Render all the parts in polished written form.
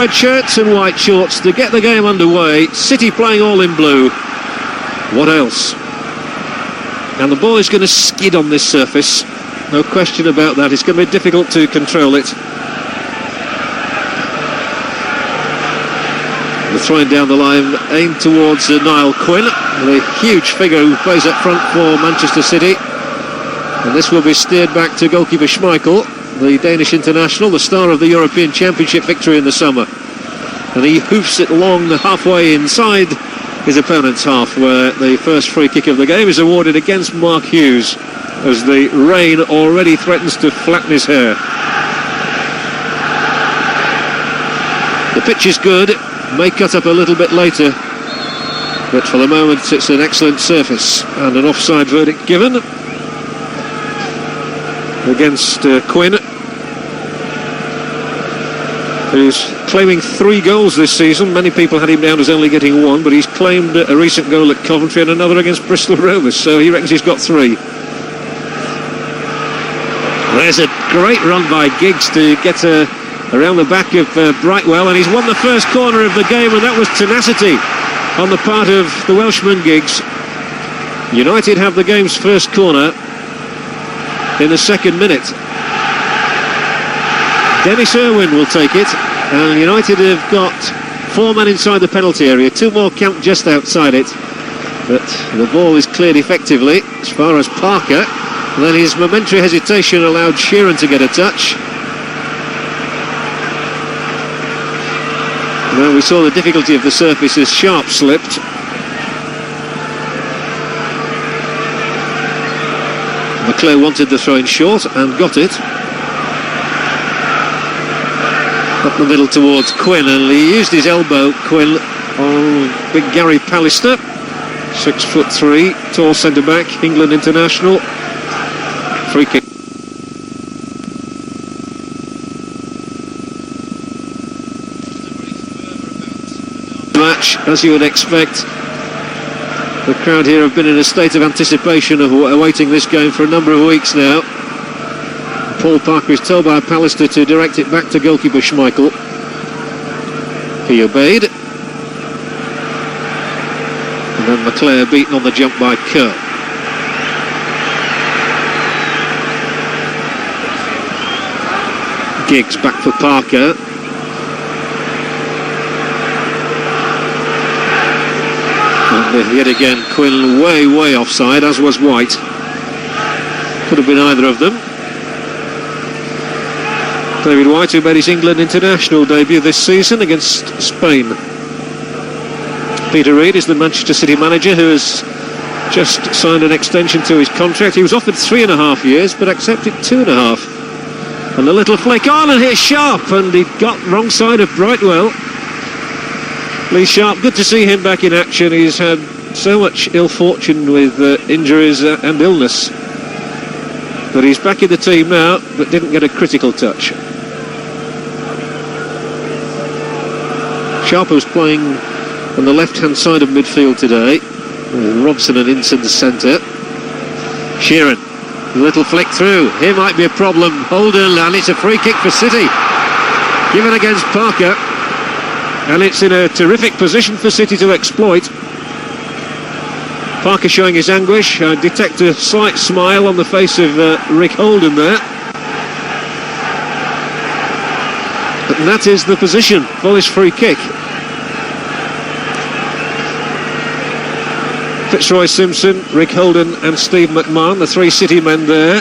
red shirts and white shorts to get the game underway. City playing all in blue. What else? And the ball is going to skid on this surface. No question about that. It's going to be difficult to control it. The throwing down the line aimed towards Niall Quinn, the huge figure who plays up front for Manchester City. And this will be steered back to goalkeeper Schmeichel, the Danish international, the star of the European Championship victory in the summer. And he hoofs it long halfway inside his opponent's half, where the first free kick of the game is awarded against Mark Hughes, as the rain already threatens to flatten his hair. The pitch is good, may cut up a little bit later, but for the moment it's an excellent surface, and an offside verdict given against Quinn, who's claiming 3 goals this season. Many people had him down as only getting 1, but he's claimed a recent goal at Coventry and another against Bristol Rovers, so he reckons he's got 3. There's a great run by Giggs to get around the back of Brightwell, and he's won the first corner of the game, and that was tenacity on the part of the Welshman Giggs. United have the game's first corner in the 2nd minute. Dennis Irwin will take it, and United have got 4 men inside the penalty area, 2 more camped just outside it, but the ball is cleared effectively as far as Parker. And then his momentary hesitation allowed Sheeran to get a touch. Well, we saw the difficulty of the surface as Sharp slipped. McClare wanted the throw in short and got it. Up the middle towards Quinn, and he used his elbow, Quinn, on big Gary Pallister, 6'3", tall centre-back, England international. Free kick. Match, as you would expect. The crowd here have been in a state of anticipation of awaiting this game for a number of weeks now. Paul Parker is told by Pallister to direct it back to goalkeeper Schmeichel. He obeyed. And then McClare beaten on the jump by Kerr. Giggs back for Parker. And yet again Quinn way offside, as was White. Could have been either of them. David White, who made his England international debut this season against Spain. Peter Reid is the Manchester City manager, who has just signed an extension to his contract. He was offered 3.5 years but accepted 2.5. And a little flick on, and here's Sharp, and he got wrong side of Brightwell. Lee Sharp, good to see him back in action. He's had so much ill fortune with injuries and illness, but he's back in the team now, but didn't get a critical touch. Sharp was playing on the left-hand side of midfield today, with Robson and Ince in the centre. Sheeran, a little flick through. Here might be a problem. Holden, and it's a free kick for City, given against Parker, and it's in a terrific position for City to exploit. Parker showing his anguish. I detect a slight smile on the face of Rick Holden there. And that is the position for this free kick. Fitzroy Simpson, Rick Holden and Steve McMahon, the 3 City men there.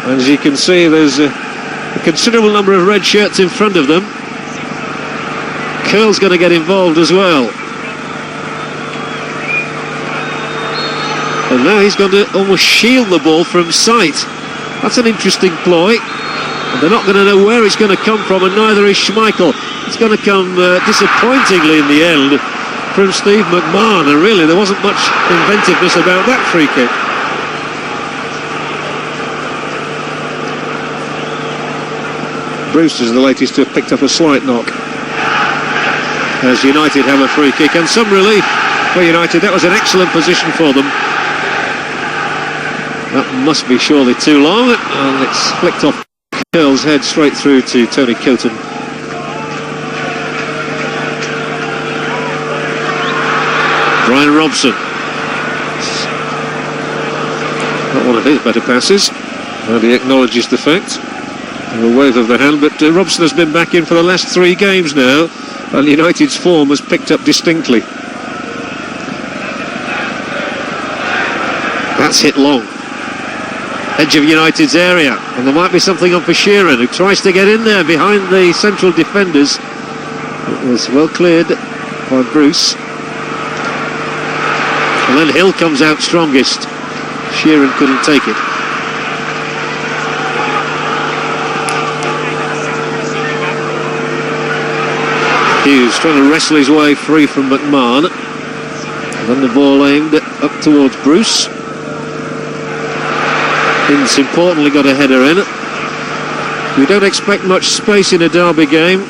And as you can see, there's a considerable number of red shirts in front of them. Curl's going to get involved as well. And now he's going to almost shield the ball from sight. That's an interesting ploy. And they're not going to know where it's going to come from, and neither is Schmeichel. It's going to come disappointingly in the end from Steve McMahon, and really there wasn't much inventiveness about that free kick. Brewster's the latest to have picked up a slight knock, as United have a free kick, and some relief for United. That was an excellent position for them. That must be surely too long, and it's flicked off Curl's head straight through to Tony Kilton. Brian Robson. Not one of his better passes, and he acknowledges the fact. A wave of the hand, but Robson has been back in for the last 3 games now, and United's form has picked up distinctly. That's hit long. Edge of United's area, and there might be something on for Sheeran, who tries to get in there behind the central defenders. It was well cleared by Bruce. And then Hill comes out strongest. Sheeran couldn't take it. Hughes trying to wrestle his way free from McMahon. And then the ball aimed up towards Bruce. Ince importantly got a header in. We don't expect much space in a derby game.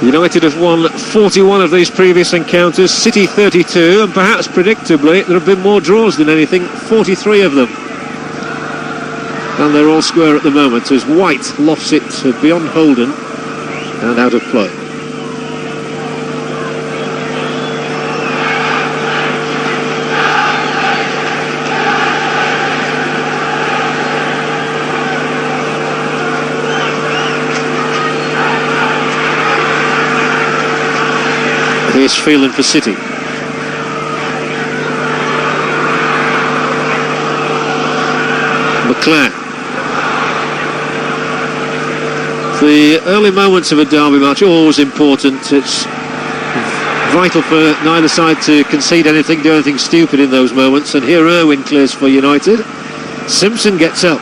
United have won 41 of these previous encounters, City 32, and perhaps predictably there have been more draws than anything, 43 of them. And they're all square at the moment as White lofts it beyond Holden and out of play. Here's Phelan for City. McClare. The early moments of a derby match are always important. It's vital for neither side to concede anything, do anything stupid in those moments. And here Irwin clears for United. Simpson gets up.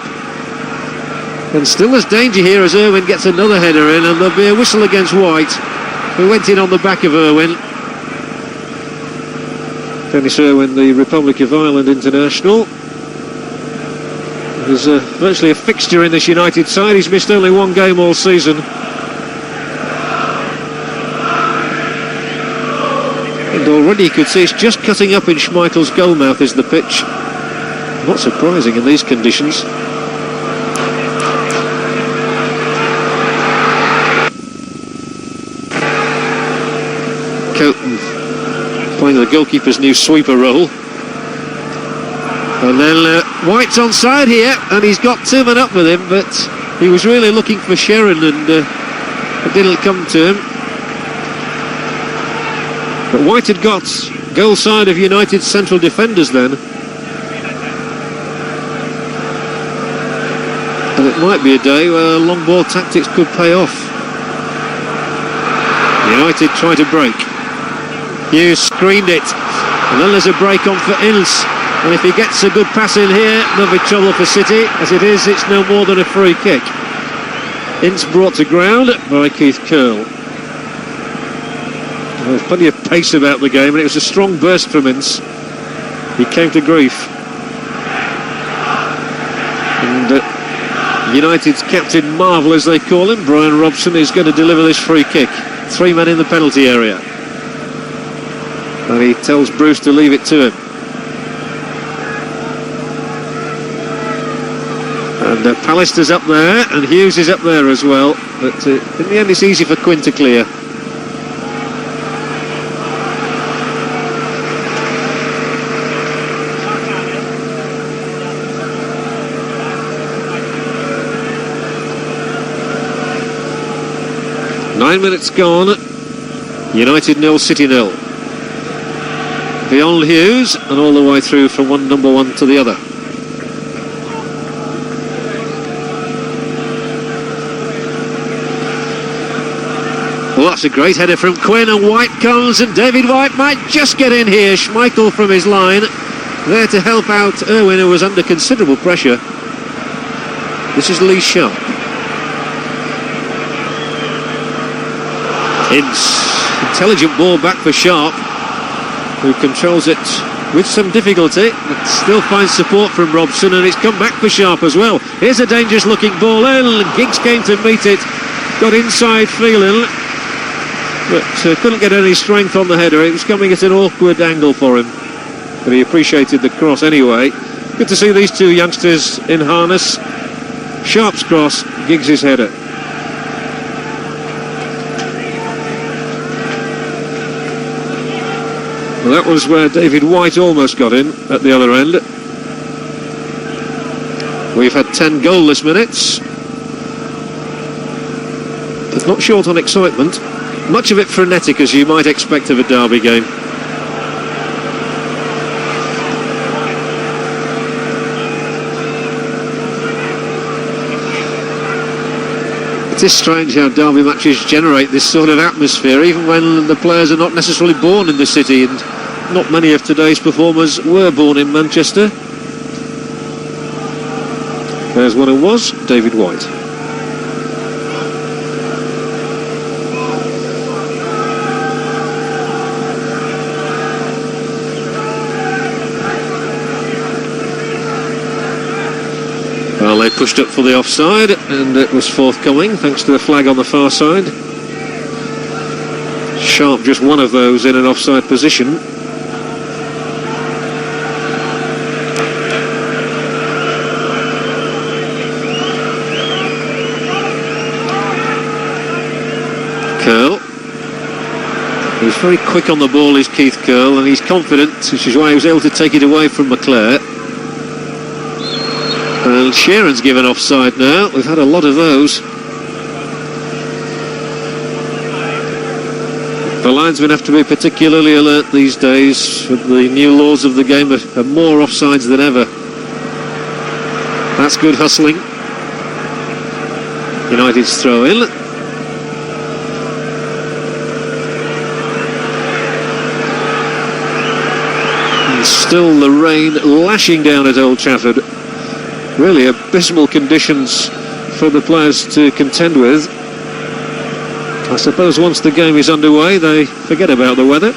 And still there's danger here as Irwin gets another header in, and there'll be a whistle against White, who went in on the back of Irwin. Dennis Irwin, the Republic of Ireland international. There's virtually a fixture in this United side. He's missed only 1 game all season. And already you could see it's just cutting up in Schmeichel's goalmouth is the pitch. Not surprising in these conditions. Coton playing the goalkeeper's new sweeper role. And then White's onside here, and he's got Tillman up with him, but he was really looking for Sheeran, and it didn't come to him. But White had got goal side of United's central defenders then. And it might be a day where long ball tactics could pay off. United try to break. Hughes screened it, and then there's a break on for Ince. And if he gets a good pass in here, there'll be trouble for City. As it is, it's no more than a free kick. Ince brought to ground by Keith Curle. There's plenty of pace about the game, and it was a strong burst from Ince. He came to grief. And United's captain Marvel, as they call him, Brian Robson, is going to deliver this free kick. 3 men in the penalty area. And he tells Bruce to leave it to him. And Pallister's up there, and Hughes is up there as well. But in the end, it's easy for Quinn to clear. Nine minutes gone. United 0, City 0. Beyond Hughes, and all the way through from one number one to the other. Well, that's a great header from Quinn, and White comes, and David White might just get in here. Schmeichel from his line, there to help out Irwin, who was under considerable pressure. This is Lee Sharp. Ince, intelligent ball back for Sharp, who controls it with some difficulty, but still finds support from Robson, and it's come back for Sharp as well. Here's a dangerous looking ball in, and Giggs came to meet it, got inside Phelan, but couldn't get any strength on the header. It was coming at an awkward angle for him, but he appreciated the cross anyway. Good to see these two youngsters in harness. Sharp's cross, Giggs' header. Well, that was where David White almost got in at the other end. We've had 10 goalless minutes, but not short on excitement. Much of it frenetic, as you might expect of a derby game. It is strange how derby matches generate this sort of atmosphere, even when the players are not necessarily born in the city, and not many of today's performers were born in Manchester. There's one who was, David White. Well, they pushed up for the offside, and it was forthcoming thanks to the flag on the far side. Sharp, just one of those in an offside position. Curl. He's very quick on the ball, is Keith Curl, and he's confident, which is why he was able to take it away from McClare. And Sheeran's given offside now. We've had a lot of those. The linesmen have to be particularly alert these days. With the new laws of the game, are more offsides than ever. That's good hustling. United's throw in. And still the rain lashing down at Old Trafford. Really abysmal conditions for the players to contend with. I suppose once the game is underway, they forget about the weather.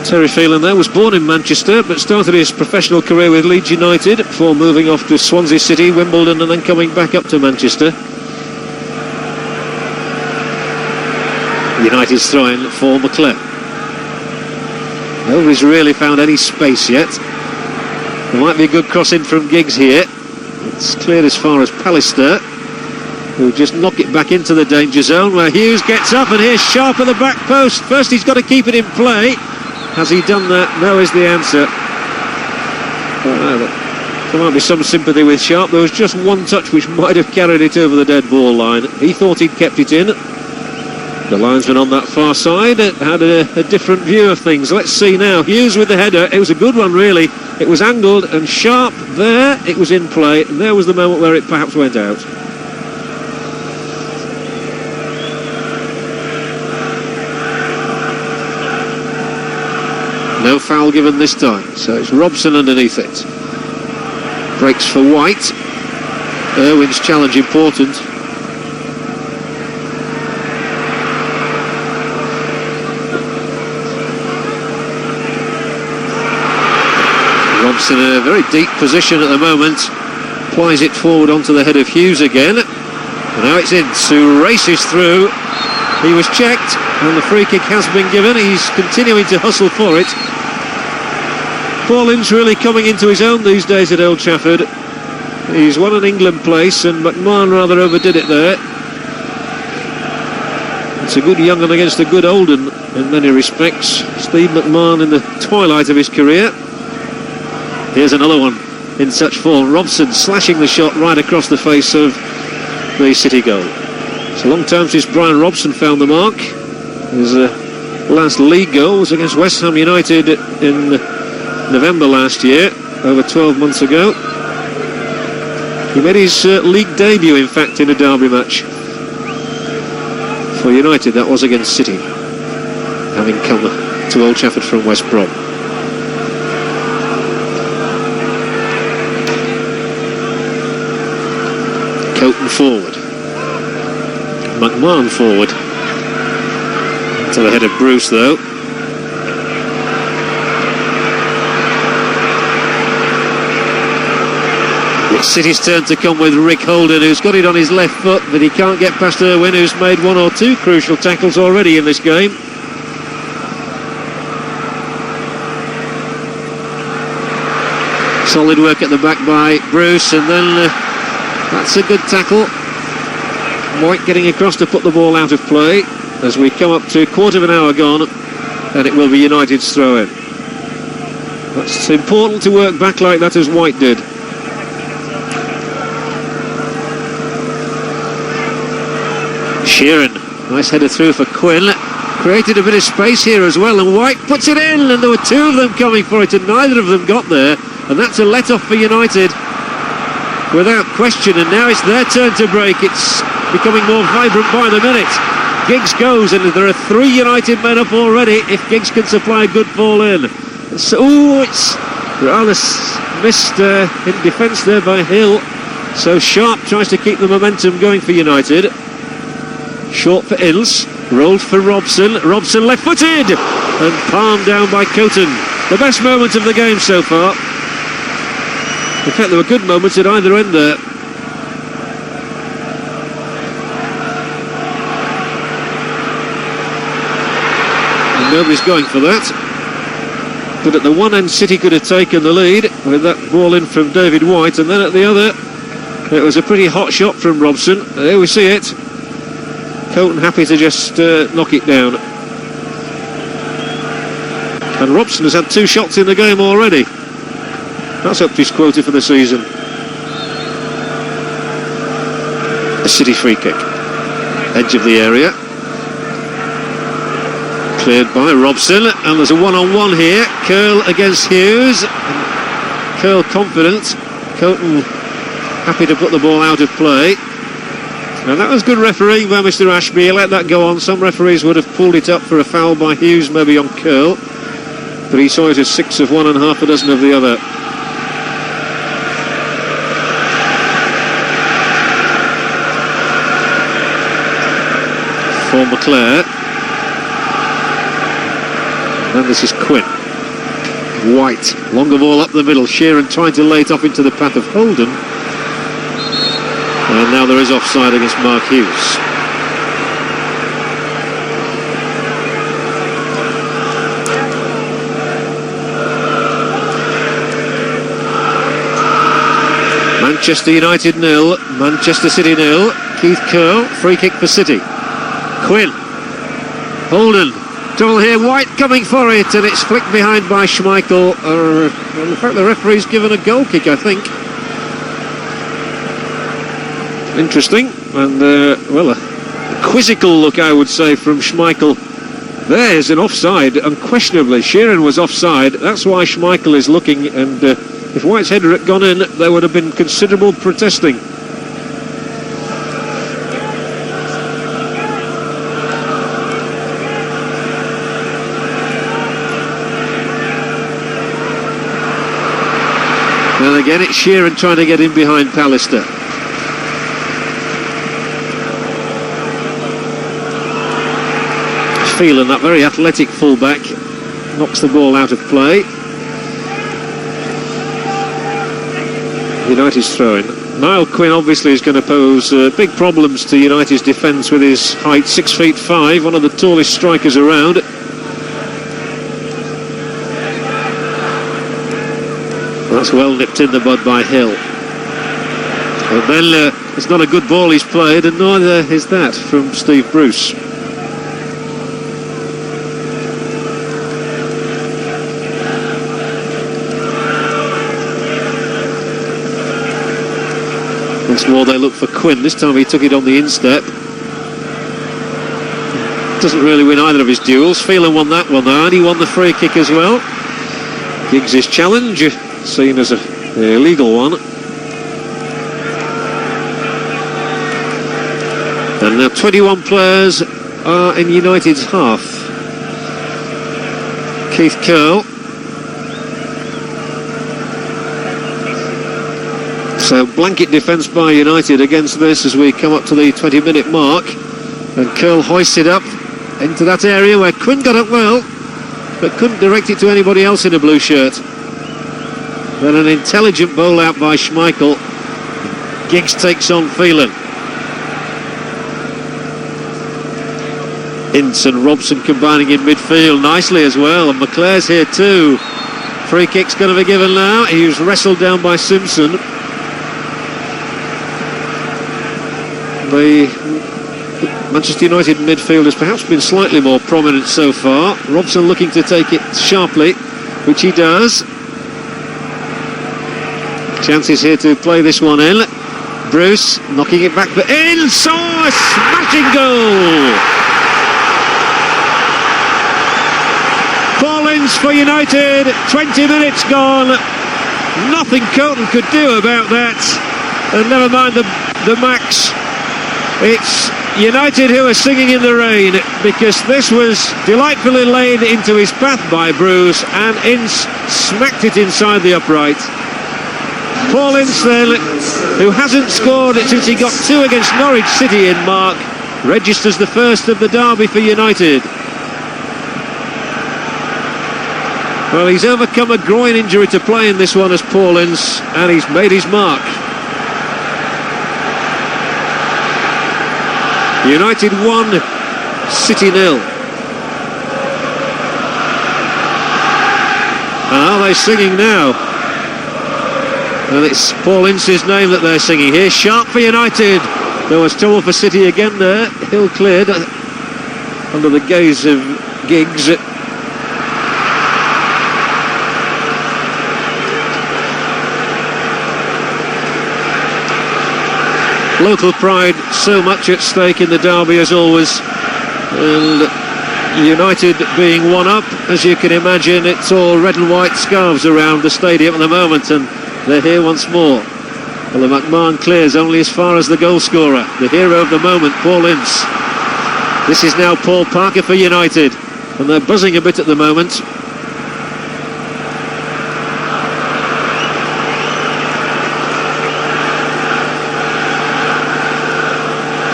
Terry Phelan there was born in Manchester, but started his professional career with Leeds United before moving off to Swansea City, Wimbledon, and then coming back up to Manchester. United's throw-in for McClare. Nobody's really found any space yet. There might be a good cross in from Giggs here. It's cleared as far as Pallister, who just knock it back into the danger zone, where Hughes gets up, and here's Sharp at the back post. First he's got to keep it in play. Has he done that? No is the answer. There might be some sympathy with Sharp. There was just one touch which might have carried it over the dead ball line. He thought he'd kept it in. The linesman on that far side had a different view of things. Let's see now. Hughes with the header. It was a good one, really. It was angled, and Sharp there. It was in play, and there was the moment where it perhaps went out. No foul given this time, so it's Robson underneath it. Breaks for White. Irwin's challenge important. Robson in a very deep position at the moment. Plies it forward onto the head of Hughes again. And now it's in. Sue races through. He was checked, and the free kick has been given. He's continuing to hustle for it. Paulin's really coming into his own these days at Old Trafford. He's won an England place, and McMahon rather overdid it there. It's a good young un against a good old un in many respects. Steve McMahon in the twilight of his career. Here's another one in such form. Robson slashing the shot right across the face of the City goal. It's a long time since Brian Robson found the mark. His last league goal was against West Ham United in November last year, over 12 months ago. He made his league debut, in fact, in a derby match for United. That was against City, having come to Old Trafford from West Brom. Coton forward. McMahon forward. To the head of Bruce, though. It's City's turn to come with Rick Holden, who's got it on his left foot, but he can't get past Irwin, who's made one or two crucial tackles already in this game. Solid work at the back by Bruce, and then that's a good tackle. White getting across to put the ball out of play as we come up to a quarter of an hour gone and it will be United's throw-in. It's important to work back like that as White did. Sheeran, nice header through for Quinn. Created a bit of space here as well, and White puts it in, and there were two of them coming for it, and neither of them got there, and that's a let-off for United without question. And now it's their turn to break. It's becoming more vibrant by the minute. Giggs goes, and there are 3 United men up already if Giggs can supply a good ball in. So, it's rather missed in defence there by Hill. So Sharp tries to keep the momentum going for United. Short for Ince, rolled for Robson. Robson left-footed and palmed down by Coton. The best moment of the game so far. In fact, there were good moments at either end there. And nobody's going for that. But at the one end, City could have taken the lead with that ball in from David White, and then at the other, it was a pretty hot shot from Robson. There we see it. Coton happy to just knock it down. And Robson has had 2 shots in the game already. That's up to his quota for the season. A City free kick. Edge of the area. Cleared by Robson, and there's a one-on-one here. Curl against Hughes. Curl confident. Coton happy to put the ball out of play. And that was good refereeing by Mr. Ashby. He let that go on. Some referees would have pulled it up for a foul by Hughes, maybe on Curl. But he saw it as 6 of one and half a dozen of the other. For McClare. And this is Quinn. White. Longer ball up the middle. Sheeran trying to lay it off into the path of Holden. And now there is offside against Mark Hughes. Manchester United 0, Manchester City 0. Keith Curle, free kick for City. Quinn. Holden. Trouble here, White coming for it, and it's flicked behind by Schmeichel. In fact, the referee's given a goal kick, I think. Interesting, and well, a quizzical look, I would say, from Schmeichel. There's an offside, unquestionably. Sheeran was offside, that's why Schmeichel is looking, and if White's header had gone in, there would have been considerable protesting. And again, it's Sheeran trying to get in behind Pallister. Phelan, that very athletic fullback, knocks the ball out of play. United's throwing. Niall Quinn obviously is going to pose big problems to United's defence with his height, 6'5", one of the tallest strikers around. That's well nipped in the bud by Hill. And then it's not a good ball he's played, and neither is that from Steve Bruce. Once more they look for Quinn. This time he took it on the instep. Doesn't really win either of his duels. Phelan won that one though, and he won the free kick as well. Giggs' challenge, seen as an illegal one. And now 21 players are in United's half. Keith Curle. So blanket defence by United against this as we come up to the 20-minute mark. And Curle hoists it up into that area where Quinn got up well, but couldn't direct it to anybody else in a blue shirt. Then an intelligent bowl out by Schmeichel. Giggs takes on Phelan. Ince and Robson combining in midfield nicely as well, and McClare's here too. Free kick's going to be given now. He was wrestled down by Simpson. The Manchester United midfield has perhaps been slightly more prominent so far. Robson looking to take it sharply, which he does. Chances here to play this one in. Bruce knocking it back, but in! So a smashing goal! Paul Ince for United, 20 minutes gone. Nothing Coton could do about that. And never mind the Max. It's United who are singing in the rain, because this was delightfully laid into his path by Bruce, and Ince smacked it inside the upright. Paul Ince then, who hasn't scored since he got 2 against Norwich City in Mark, registers the first of the derby for United. Well, he's overcome a groin injury to play in this one as Paul Ince, and he's made his mark. United 1, City 0. And are they singing now? And it's Paul Ince's name that they're singing here. Sharp for United. There was trouble for City again there. Hill cleared under the gaze of Giggs. Local pride so much at stake in the derby as always, and United being 1 up, as you can imagine, it's all red and white scarves around the stadium at the moment, and they're here once more. Well, the McMahon clears only as far as the goal scorer, the hero of the moment, Paul Ince. This is now Paul Parker for United, and they're buzzing a bit at the moment.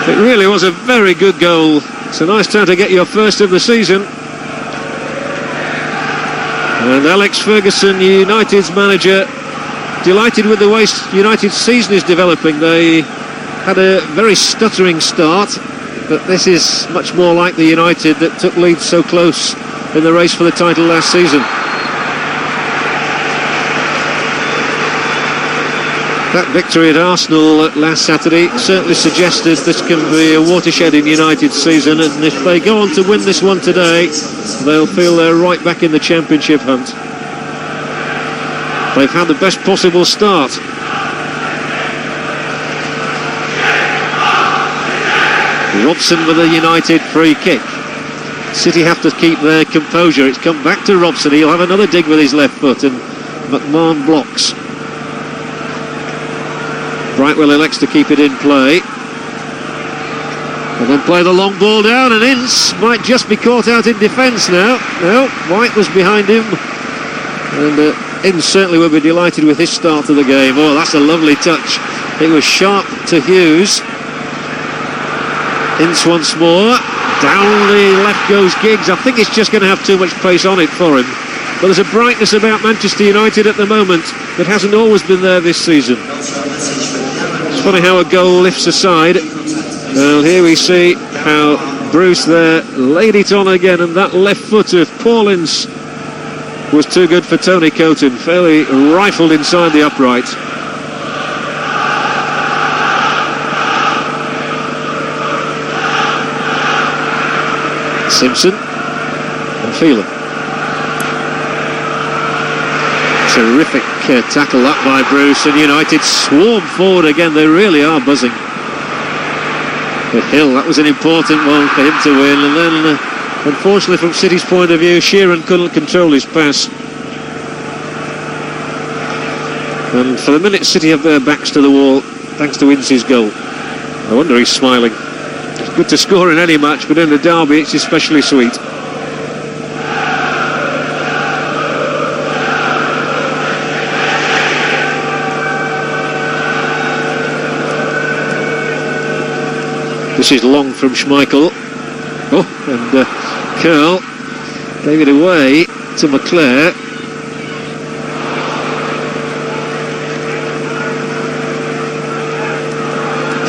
It really was a very good goal. It's a nice time to get your first of the season. And Alex Ferguson, United's manager, delighted with the way United's season is developing. They had a very stuttering start, but this is much more like the United that took Leeds so close in the race for the title last season. That victory at Arsenal last Saturday certainly suggested this can be a watershed in United's season, and if they go on to win this one today, they'll feel they're right back in the Championship hunt. They've had the best possible start. Robson with a United free kick. City have to keep their composure. It's come back to Robson. He'll have another dig with his left foot, and McMahon blocks. Brightwell elects to keep it in play, and then play the long ball down, and Ince might just be caught out in defence now. No, White was behind him, and Ince certainly will be delighted with his start to the game. Oh, that's a lovely touch. It was sharp to Hughes. Ince once more. Down the left goes Giggs. I think it's just going to have too much pace on it for him. But there's a brightness about Manchester United at the moment that hasn't always been there this season. It's funny how a goal lifts a side. Well, here we see how Bruce there laid it on again, and that left foot of Paul Ince was too good for Tony Coton. Fairly rifled inside the upright. Simpson and Phelan. Terrific tackle up by Bruce, and United swarm forward again. They really are buzzing. But Hill, that was an important one for him to win, and then unfortunately from City's point of view, Sheeran couldn't control his pass. And for the minute City have their backs to the wall thanks to Ince's goal. No wonder he's smiling. It's good to score in any match, but in the derby it's especially sweet. This is long from Schmeichel. Oh, and Curl gave it away to McClare.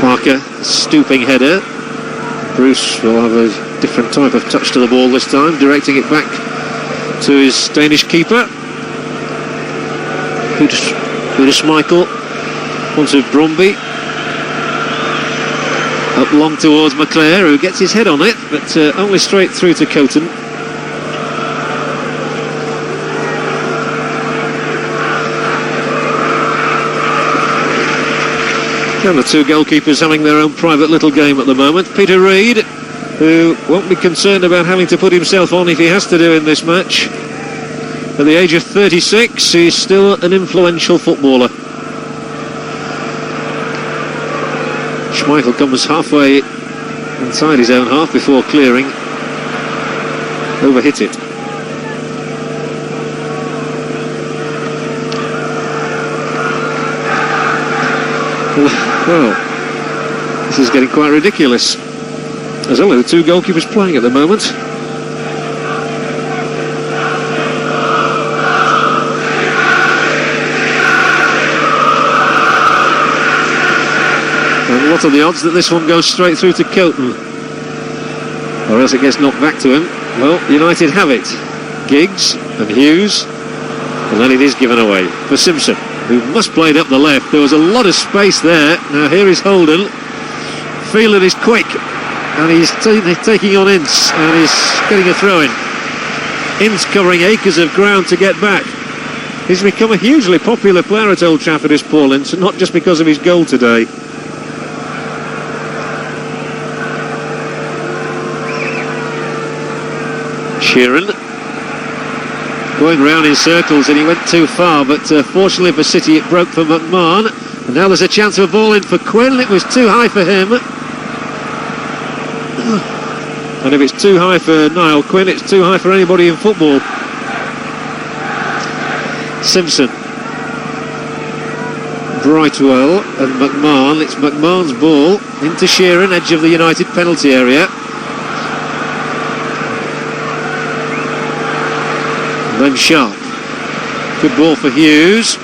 Parker, stooping header. Bruce will have a different type of touch to the ball this time, directing it back to his Danish keeper. Peter Schmeichel, onto Bromby. Up long towards McClare, who gets his head on it, but only straight through to Coton. And the two goalkeepers having their own private little game at the moment. Peter Reid, who won't be concerned about having to put himself on if he has to do in this match. At the age of 36, he's still an influential footballer. Schmeichel comes halfway inside his own half before clearing. Overhit it. Well, this is getting quite ridiculous. There's only the two goalkeepers playing at the moment. And what are the odds that this one goes straight through to Coton? Or else it gets knocked back to him. Well, United have it. Giggs and Hughes. And then it is given away for Simpson, who must play it up the left. There was a lot of space there. Now here is Holden. Phelan is quick, and he's taking on Ince, and he's getting a throw-in. Ince covering acres of ground to get back. He's become a hugely popular player at Old Trafford, is Paul Ince, and not just because of his goal today. Sheeran going round in circles, and he went too far, but fortunately for City it broke for McMahon, and now there's a chance of a ball in for Quinn. It was too high for him, and if it's too high for Niall Quinn, it's too high for anybody in football. Simpson, Brightwell and McMahon. It's McMahon's ball into Sheeran, edge of the United penalty area. Then Sharp. Good ball for Hughes.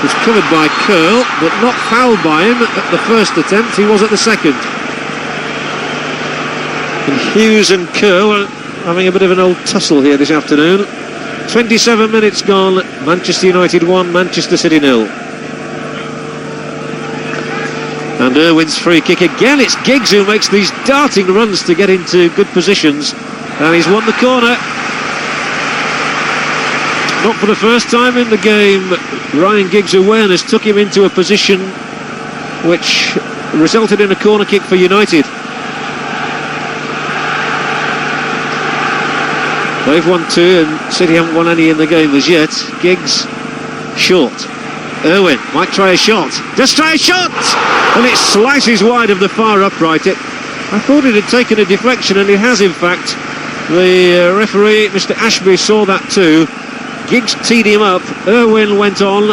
Was covered by Curl, but not fouled by him at the first attempt. He was at the second. And Hughes and Curl are having a bit of an old tussle here this afternoon. 27 minutes gone. Manchester United 1, Manchester City 0. And Irwin's free kick again. It's Giggs who makes these darting runs to get into good positions. And he's won the corner. Not for the first time in the game, Ryan Giggs' awareness took him into a position which resulted in a corner kick for United. They've won 2 and City haven't won any in the game as yet. Giggs, short. Irwin might try a shot. Does try a shot! And it slices wide of the far upright. I thought it had taken a deflection, and it has in fact. The referee, Mr. Ashby, saw that too. Giggs teed him up. Irwin went on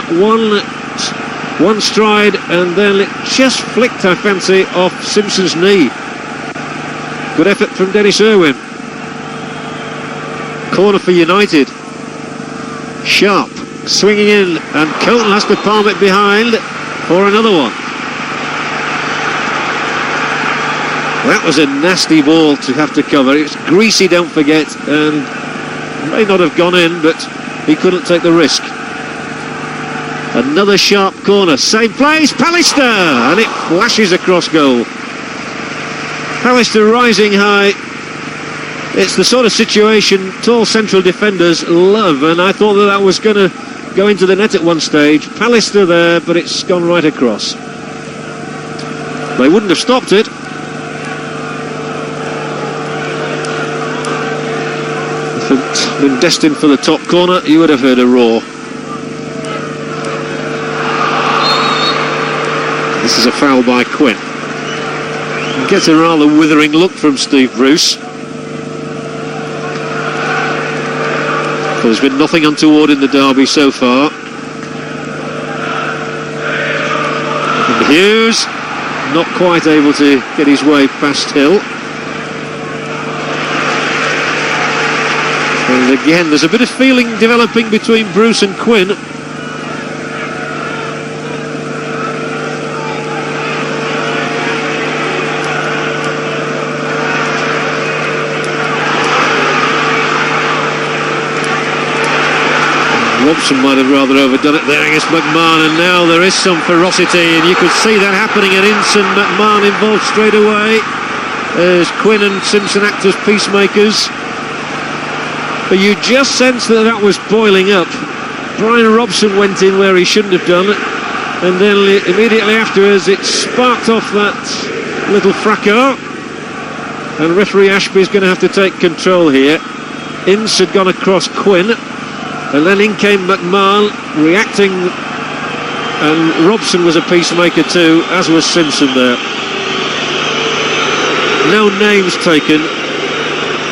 one stride, and then it just flicked, I fancy, off Simpson's knee. Good effort from Dennis Irwin. Corner for United. Sharp swinging in, and Coton has to palm it behind for another one. That was a nasty ball to have to cover. It's greasy, don't forget, and may not have gone in, but he couldn't take the risk. Another sharp corner. Same place, Pallister! And it flashes across goal. Pallister rising high. It's the sort of situation tall central defenders love, and I thought that was going to go into the net at one stage. Pallister there, but it's gone right across. They wouldn't have stopped it. If it had been destined for the top corner, you would have heard a roar. This is a foul by Quinn. Gets a rather withering look from Steve Bruce. There's been nothing untoward in the derby so far. And Hughes not quite able to get his way past Hill. And again, there's a bit of feeling developing between Bruce and Quinn. Robson might have rather overdone it there against McMahon, and now there is some ferocity, and you could see that happening at Ince. McMahon involved straight away as Quinn and Simpson act as peacemakers. But you just sense that that was boiling up. Brian Robson went in where he shouldn't have done, and then immediately afterwards it sparked off that little fracas, and referee Ashby is going to have to take control here. Ince had gone across Quinn, and then in came McMahon reacting, and Robson was a peacemaker too, as was Simpson there. No names taken.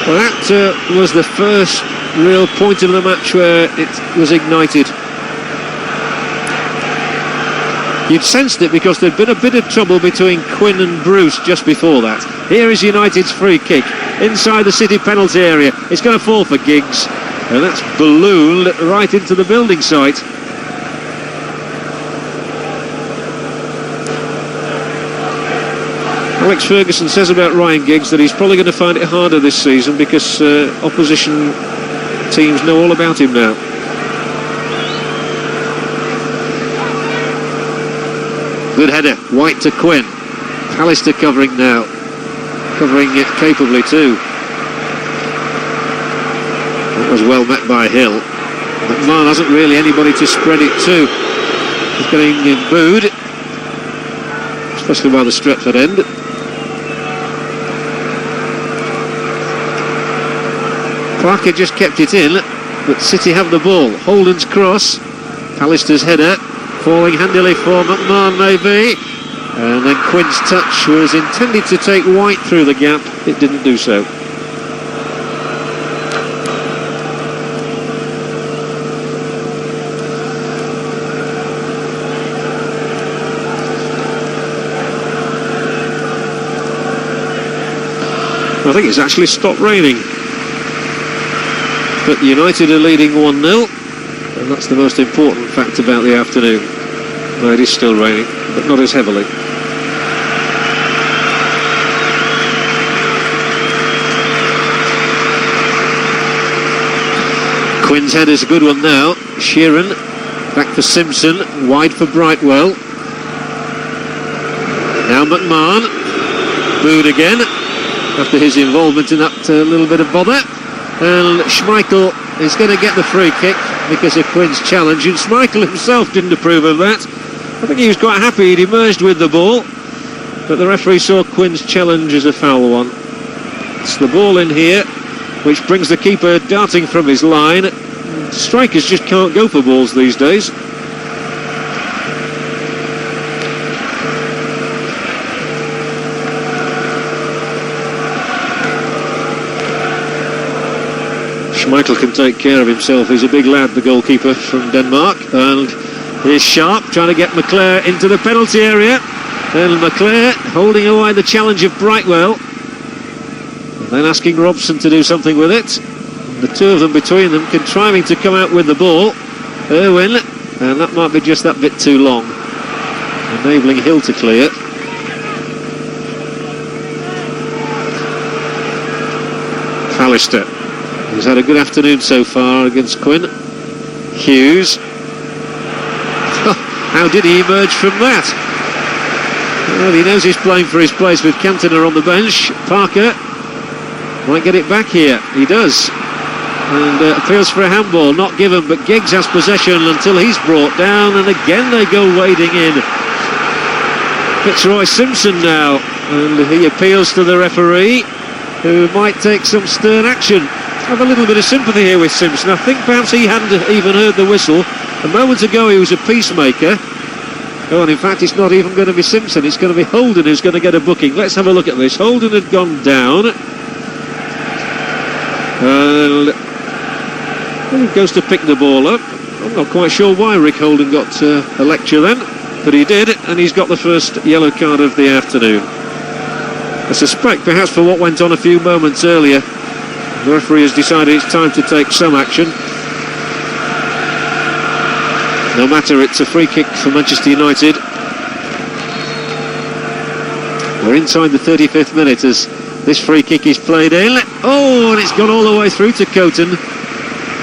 Well, that was the first real point of the match where it was ignited. You'd sensed it because there'd been a bit of trouble between Quinn and Bruce just before that. Here is United's free kick inside the City penalty area. It's going to fall for Giggs, and that's ballooned right into the building site. Alex Ferguson says about Ryan Giggs that he's probably going to find it harder this season because opposition teams know all about him now. Good header, White to Quinn. Pallister covering now. Covering it capably too. That was well met by Hill. McMahon hasn't really anybody to spread it to. He's getting booed, especially by the Stretford end. Parker just kept it in, but City have the ball. Holden's cross, Pallister's header, falling handily for McMahon maybe, and then Quinn's touch was intended to take White through the gap. It didn't do so. I think it's actually stopped raining, but United are leading 1-0, and that's the most important fact about the afternoon. No, it is still raining, but not as heavily. Quinn's header's a good one now. Sheeran back for Simpson, wide for Brightwell. Now McMahon, booed again after his involvement in that little bit of bother. And Schmeichel is going to get the free kick because of Quinn's challenge, and Schmeichel himself didn't approve of that. I think he was quite happy he'd emerged with the ball, but the referee saw Quinn's challenge as a foul one. It's the ball in here which brings the keeper darting from his line. Strikers just can't go for balls these days. Schmeichel can take care of himself. He's a big lad, the goalkeeper from Denmark. And here's Sharp trying to get McClare into the penalty area. And McClare holding away the challenge of Brightwell. And then asking Robson to do something with it. And the two of them between them contriving to come out with the ball. Irwin, and that might be just that bit too long, enabling Hill to clear. Pallister. He's had a good afternoon so far against Quinn. Hughes. How did he emerge from that? Well, he knows he's playing for his place with Cantona on the bench. Parker might get it back here. He does. And appeals for a handball. Not given, but Giggs has possession until he's brought down. And again they go wading in. Fitzroy Simpson now. And he appeals to the referee, who might take some stern action. I have a little bit of sympathy here with Simpson. I think perhaps he hadn't even heard the whistle. A moment ago he was a peacemaker. Oh, and in fact it's not even going to be Simpson, it's going to be Holden who's going to get a booking. Let's have a look at this. Holden had gone down. He goes to pick the ball up. I'm not quite sure why Rick Holden got a lecture then, but he did, and he's got the first yellow card of the afternoon. I suspect perhaps for what went on a few moments earlier, the referee has decided it's time to take some action. No matter, it's a free kick for Manchester United. We're inside the 35th minute as this free kick is played in. Oh, and it's gone all the way through to Coton.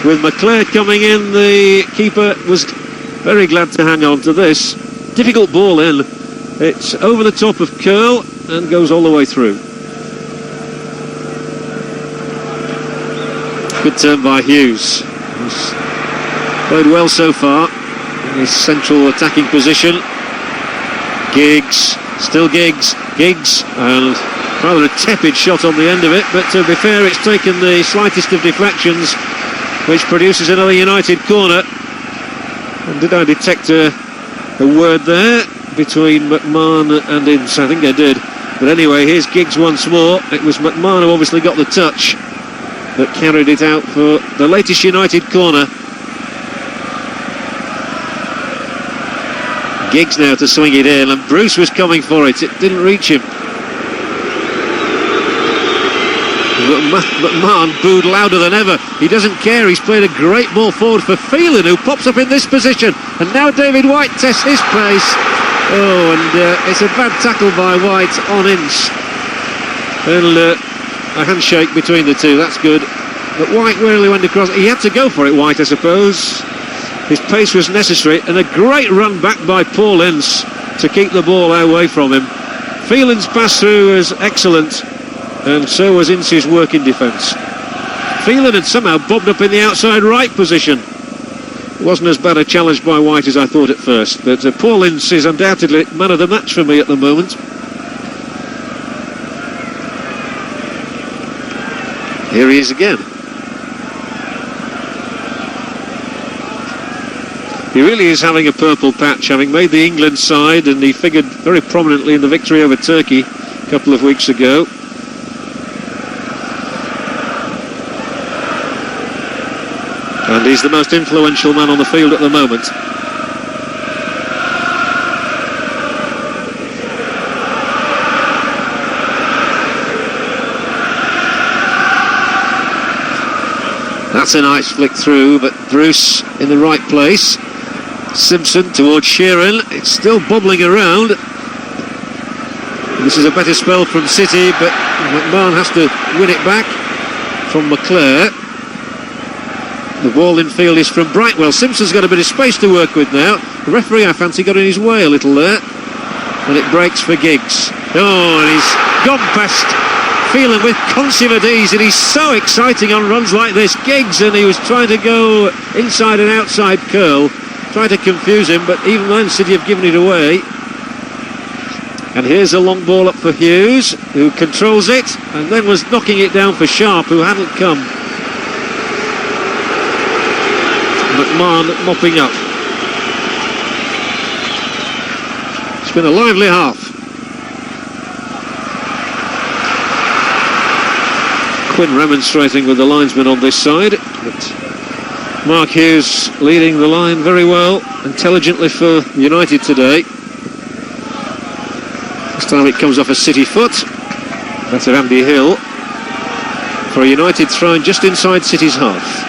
With McClare coming in, the keeper was very glad to hang on to this. Difficult ball in. It's over the top of Curl and goes all the way through. Good turn by Hughes. He's played well so far in his central attacking position. Giggs, still Giggs, and rather a tepid shot on the end of it, but to be fair, it's taken the slightest of deflections, which produces another United corner. And did I detect a word there between McMahon and Ince? I think I did. But anyway, here's Giggs once more. It was McMahon who obviously got the touch that carried it out for the latest United corner. Giggs now to swing it in, and Bruce was coming for it. It didn't reach him. McMahon booed louder than ever. He doesn't care. He's played a great ball forward for Phelan, who pops up in this position. And now David White tests his pace. Oh, and it's a bad tackle by White on Ince. And a handshake between the two. That's good. But White really went across. He had to go for it, White, I suppose. His pace was necessary. And a great run back by Paul Ince to keep the ball away from him. Phelan's pass through was excellent. And so was Ince's work in defence. Phelan had somehow bobbed up in the outside right position. It wasn't as bad a challenge by White as I thought at first, but Paul Ince is undoubtedly man of the match for me at the moment. Here he is again. He really is having a purple patch, having made the England side, and he figured very prominently in the victory over Turkey a couple of weeks ago. And he's the most influential man on the field at the moment. That's a nice flick through, but Bruce in the right place. Simpson towards Sheeran. It's still bobbling around. This is a better spell from City, but McMahon has to win it back from McClare. The ball in field is from Brightwell. Simpson's got a bit of space to work with now. The referee, I fancy, got in his way a little there. And it breaks for Giggs. Oh, and he's gone past Phelan with consummate ease, and he's so exciting on runs like this. Giggs, and he was trying to go inside and outside curl, trying to confuse him, but even then City have given it away. And here's a long ball up for Hughes, who controls it, and then was knocking it down for Sharp, who hadn't come. McMahon mopping up. It's been a lively half. Quinn remonstrating with the linesman on this side, but Mark Hughes leading the line very well, intelligently for United today. This time it comes off a City foot. That's of Andy Hill for a United throw-in just inside City's half.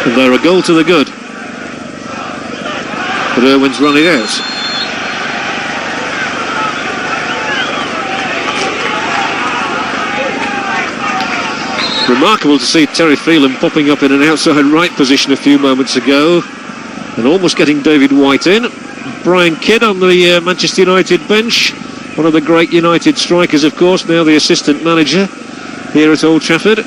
And they're a goal to the good. But Irwin's run it out. Remarkable to see Terry Phelan popping up in an outside right position a few moments ago and almost getting David White in. Brian Kidd on the Manchester United bench, one of the great United strikers, of course, now the assistant manager here at Old Trafford.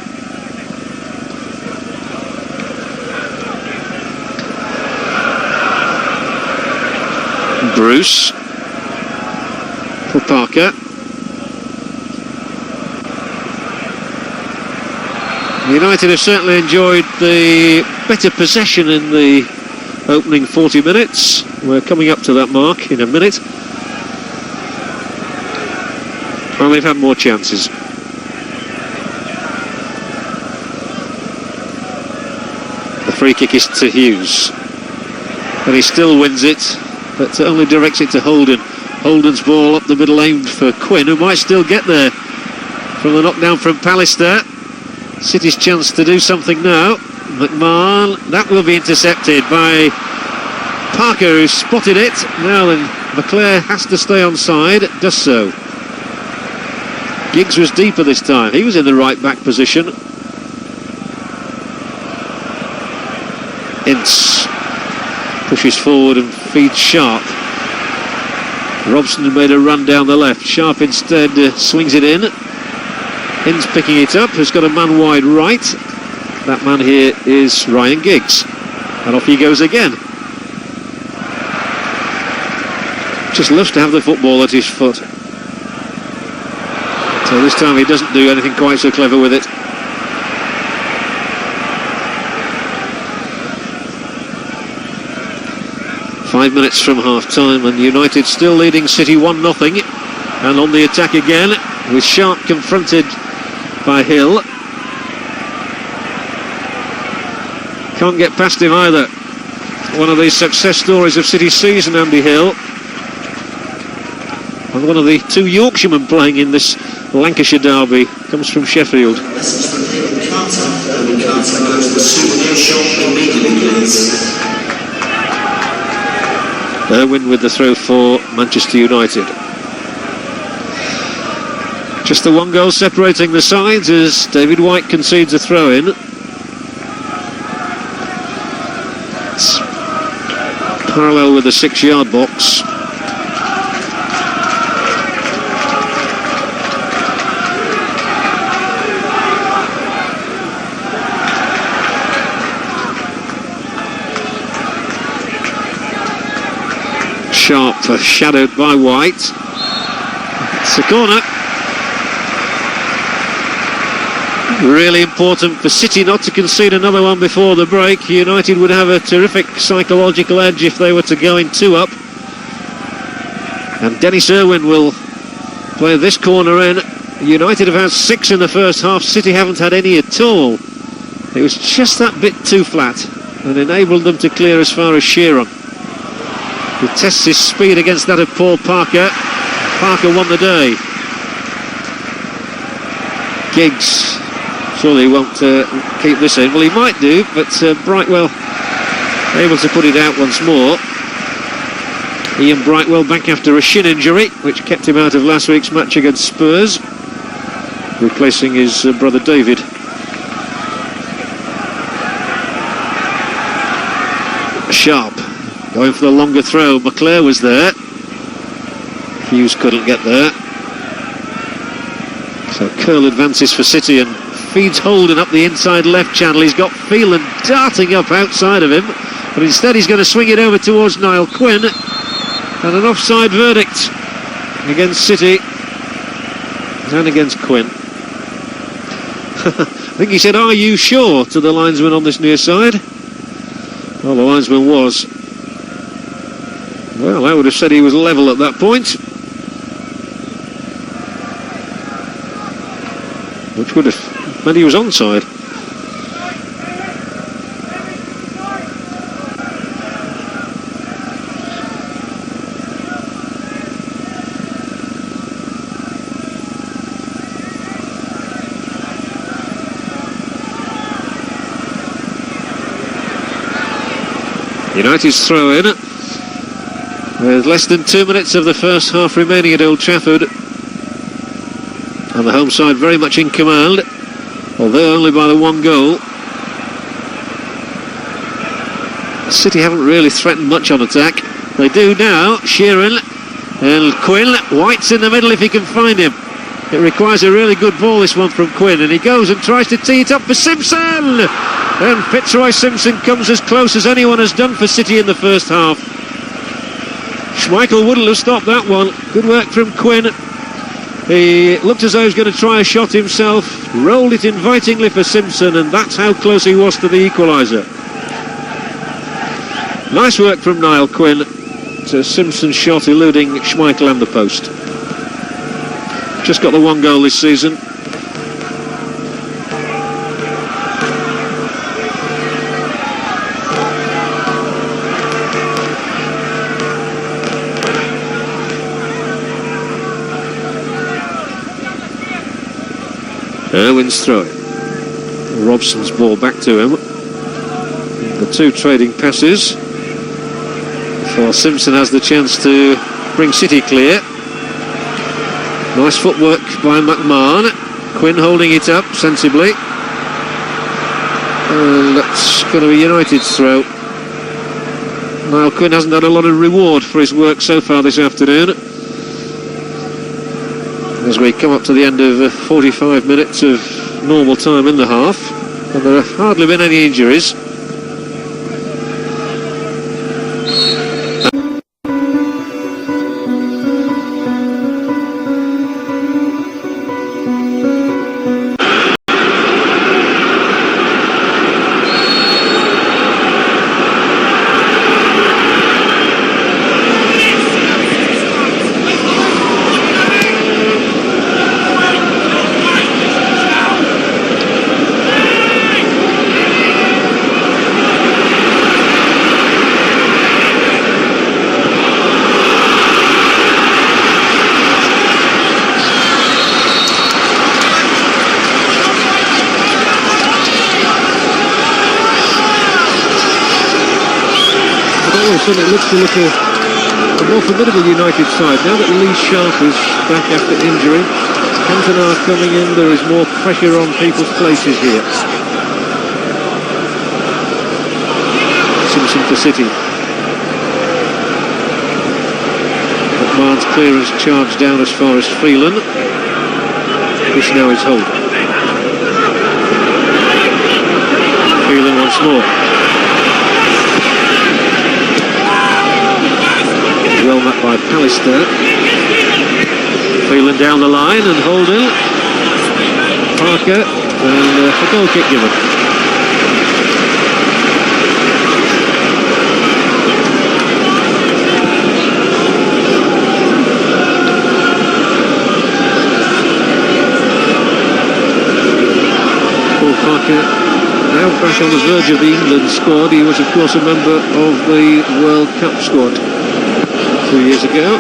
Bruce for Parker. United have certainly enjoyed the better possession in the opening 40 minutes. We're coming up to that mark in a minute. And they've had more chances. The free kick is to Hughes. And he still wins it, but only directs it to Holden. Holden's ball up the middle aimed for Quinn, who might still get there from the knockdown from Pallister. City's chance to do something now. McMahon, that will be intercepted by Parker, who spotted it. Now then, McClare has to stay onside, does so. Giggs was deeper this time. He was in the right back position. Ince pushes forward and feeds Sharp. Robson made a run down the left. Sharp instead swings it in. Ince picking it up, has got a man wide right. That man here is Ryan Giggs. And off he goes again. Just loves to have the football at his foot. So this time he doesn't do anything quite so clever with it. Five minutes from half-time and United still leading City 1-0. And on the attack again with Sharp confronted by Hill. Can't get past him either. One of these success stories of City's season, Andy Hill. And one of the two Yorkshiremen playing in this Lancashire derby comes from Sheffield. Irwin with the throw for Manchester United. Just the one goal separating the sides as David White concedes a throw-in. It's parallel with the 6-yard box. Sharp shadowed by White. It's a corner. Really important for City not to concede another one before the break. United would have a terrific psychological edge if they were to go in 2 up. And Dennis Irwin will play this corner in. United have had 6 in the first half. City haven't had any at all. It was just that bit too flat and enabled them to clear as far as Sheeran. He tests his speed against that of Paul Parker. Parker won the day. Giggs surely won't keep this in. Well, he might do, but Brightwell able to put it out once more. Ian Brightwell back after a shin injury, which kept him out of last week's match against Spurs, replacing his brother David. Sharp going for the longer throw. McClare was there. Hughes couldn't get there. So Curl advances for City and feeds Holden up the inside left channel. He's got Phelan darting up outside of him, but instead he's going to swing it over towards Niall Quinn. And an offside verdict against City and against Quinn. I think he said, "Are you sure?" to the linesman on this near side. Well, the linesman was. Well, I would have said he was level at that point, which would have meant he was onside. United's throw in with less than 2 minutes of the first half remaining at Old Trafford, and the home side very much in command, although only by the 1 goal. City haven't really threatened much on attack. They do now. Sheeran and Quinn. White's in the middle if he can find him. It requires a really good ball, this one from Quinn, and he goes and tries to tee it up for Simpson, and Fitzroy Simpson comes as close as anyone has done for City in the first half. Schmeichel wouldn't have stopped that one. Good work from Quinn. He looked as though he was going to try a shot himself, rolled it invitingly for Simpson, and that's how close he was to the equaliser. Nice work from Niall Quinn to Simpson's shot eluding Schmeichel and the post. Just got the 1 goal this season. Irwin's throw. Robson's ball back to him. The 2 trading passes before Simpson has the chance to bring City clear. Nice footwork by McMahon. Quinn holding it up sensibly. And that's going to be United's throw. Niall Quinn hasn't had a lot of reward for his work so far this afternoon. As we come up to the end of 45 minutes of normal time in the half, and there have hardly been any injuries. It looks to look a more formidable United side. Now that Lee Sharp is back after injury, Cantona coming in, there is more pressure on people's places here. Simpson for City. McMahon's clearance charged down as far as Phelan. This now is Holt. Phelan once more. Well met by Pallister. Phelan down the line and Holden. Parker and a goal kick given. Paul Parker now back on the verge of the England squad. He was of course a member of the World Cup squad 2 years ago.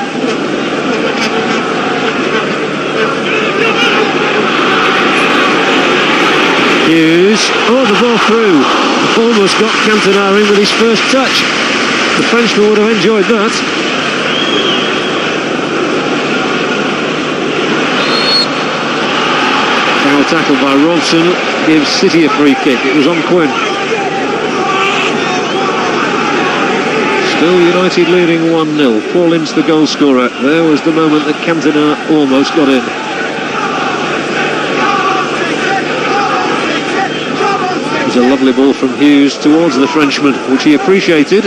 Hughes, oh, the ball through. Almost got Cantona in with his first touch. The Frenchman would have enjoyed that. Foul tackle by Robson gives City a free kick. It was on Quinn. Still United leading 1-0. Paul Ince the goal scorer. There was the moment that Cantona almost got in. It was a lovely ball from Hughes towards the Frenchman, which he appreciated.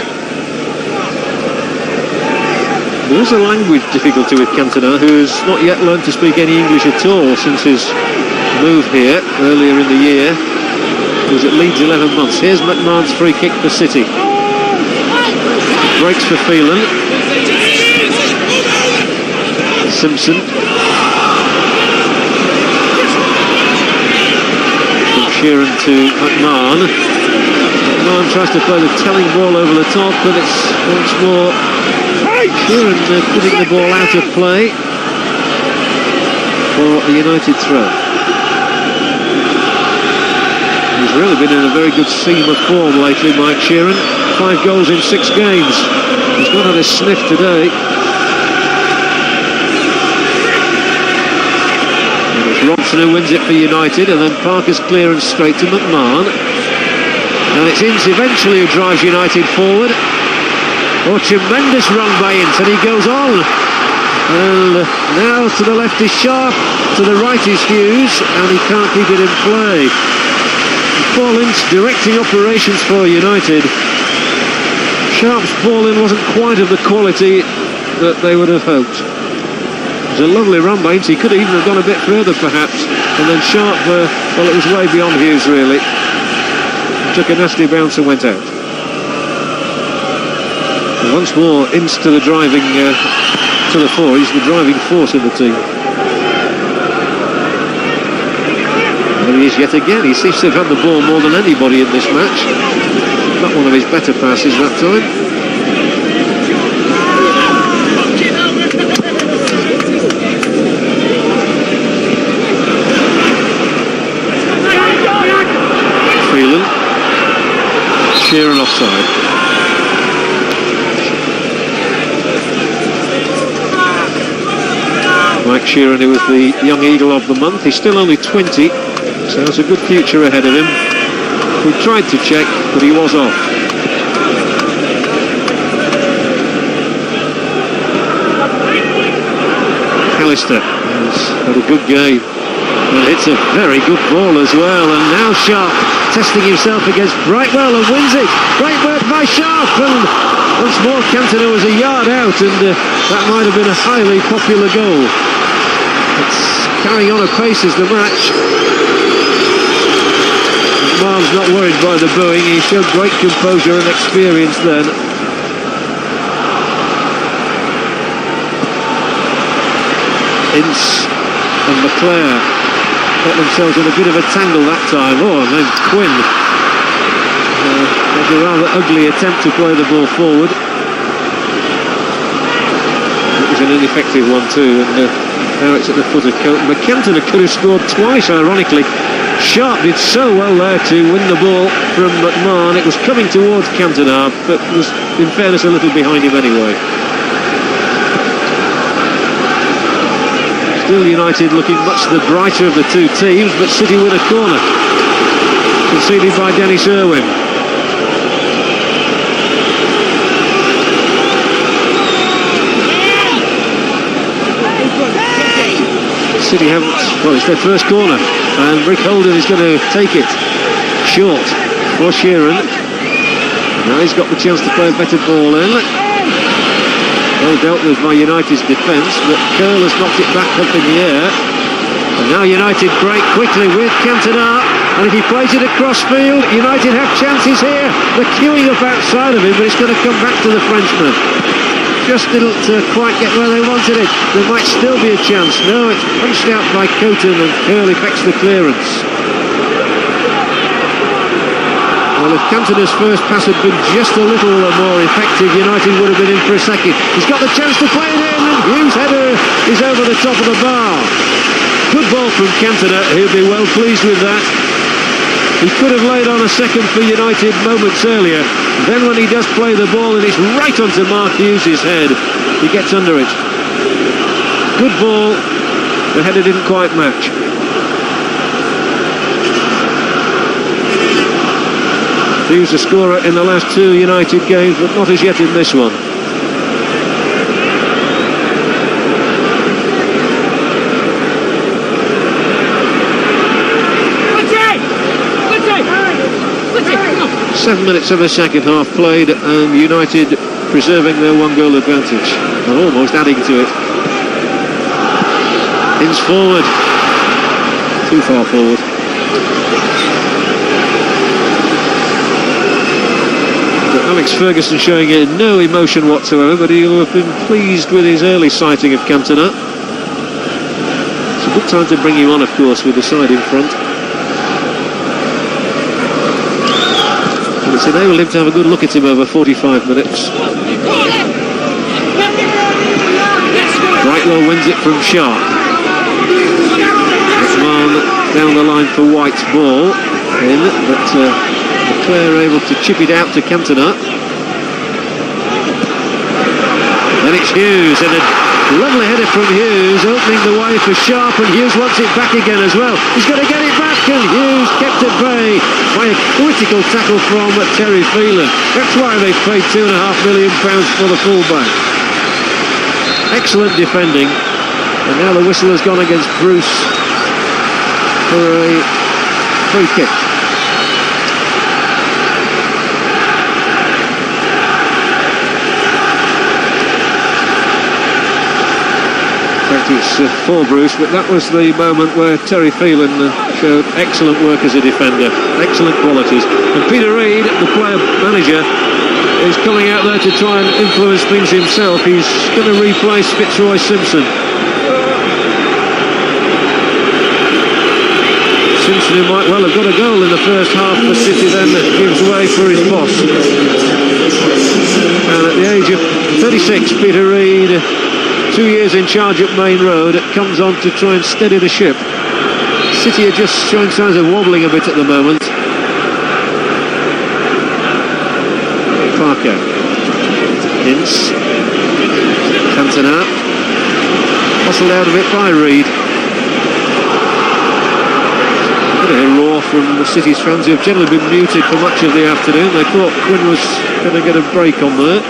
There is a language difficulty with Cantona, who has not yet learned to speak any English at all since his move here earlier in the year. He was at Leeds 11 months. Here's McMahon's free kick for City. Breaks for Phelan. Simpson. From Sheeran to McMahon. McMahon tries to play the telling ball over the top, but it's once more Sheeran putting the ball out of play for a United throw. He's really been in a very good seam of form lately, Mike Sheeran. 5 goals in 6 games. He's not had a sniff today. And it's Robson who wins it for United, and then Parker's clearance straight to McMahon. And it's Ince eventually who drives United forward. Oh, tremendous run by Ince, and he goes on. And now to the left is Sharp, to the right is Hughes, and he can't keep it in play. Paul Ince directing operations for United. Sharp's ball in wasn't quite of the quality that they would have hoped. It was a lovely run by Ince. He could even have gone a bit further perhaps. And then Sharp, well, it was way beyond Hughes really. He took a nasty bounce and went out. And once more, Ince to the driving, to the fore. He's the driving force in the team. There he is yet again. He seems to have had the ball more than anybody in this match. Not one of his better passes that time. Phelan. Sheeran offside. Mike Sheeran, who was the young eagle of the month. He's still only 20, so has a good future ahead of him. We tried to check, but he was off. McAllister has had a good game. And it's a very good ball as well. And now Sharp testing himself against Brightwell and wins it. Great work by Sharp. And once more Cantona was a yard out, and that might have been a highly popular goal. It's carrying on apace as the match. Miles not worried by the booing. He showed great composure and experience then. Ince and McClare got themselves in a bit of a tangle that time. Oh, and then Quinn had a rather ugly attempt to play the ball forward. It was an ineffective one too, and now it's at the foot of Coton. But Cantona could have scored twice, ironically. Sharp did so well there to win the ball from McMahon. It was coming towards Cantona, but was, in fairness, a little behind him anyway. Still United looking much the brighter of the two teams, but City win a corner. Conceded by Dennis Irwin. City haven't, well, it's their first corner, and Rick Holden is going to take it short for Sheeran. Now he's got the chance to play a better ball in. Well dealt with by United's defence, but Curl has knocked it back up in the air. And now United break quickly with Cantona, and if he plays it across field, United have chances here. They're queuing up outside of him, but it's going to come back to the Frenchman. Just didn't quite get where they wanted it. There might still be a chance. No, it's punched out by Coton, and Curl effects the clearance. Well, if Cantona's first pass had been just a little more effective, United would have been in for a second. He's got the chance to play it in, and Hughes' header is over the top of the bar. Good ball from Cantona, he'll be well pleased with that. He could have laid on a second for United moments earlier. Then when he does play the ball and it's right onto Mark Hughes' head, he gets under it. Good ball, the header didn't quite match. Hughes a scorer in the last two United games, but not as yet in this one. Seven minutes of the second half played, and United preserving their one-goal advantage and almost adding to it. Ince forward, too far forward. Alex Ferguson showing no emotion whatsoever, but he'll have been pleased with his early sighting of Cantona. It's a good time to bring him on, of course, with the side in front. And it's enabled him to have a good look at him over 45 minutes. Brightwell wins it from Sharp. McMahon down the line for White's ball in, but McClare able to chip it out to Cantona. Then it's Hughes, and a lovely header from Hughes, opening the way for Sharp, and Hughes wants it back again as well. He's got to get it back, and Hughes kept at bay by a critical tackle from Terry Phelan. That's why they paid £2.5 million for the fullback. Excellent defending, and now the whistle has gone against Bruce for a free kick. It's for Bruce, but that was the moment where Terry Phelan showed excellent work as a defender, excellent qualities. And Peter Reid, the player manager, is coming out there to try and influence things himself. He's going to replace Fitzroy Simpson. Simpson, who might well have got a goal in the first half for City, then gives way for his boss. And at the age of 36, Peter Reid, 2 years in charge at Main Road, comes on to try and steady the ship. City are just showing signs of wobbling a bit at the moment. Parker, Ince, Cantona, hustled out of it by Reid. A bit of a roar from the City's fans, who have generally been muted for much of the afternoon. They thought Quinn was going to get a break on there.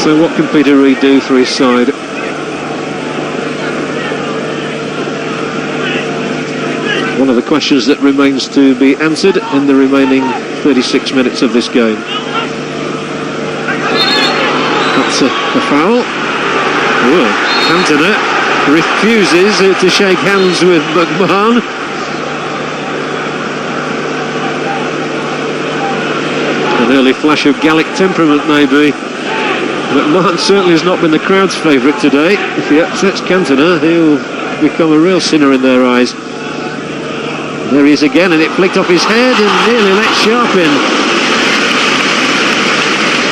So what can Peter Reid do for his side? One of the questions that remains to be answered in the remaining 36 minutes of this game. That's a foul. Cantona refuses to shake hands with McMahon. An early flash of Gallic temperament, maybe. McMahon certainly has not been the crowd's favourite today. If he upsets Cantona, he'll become a real sinner in their eyes. There he is again, and it flicked off his head and nearly let Sharp in.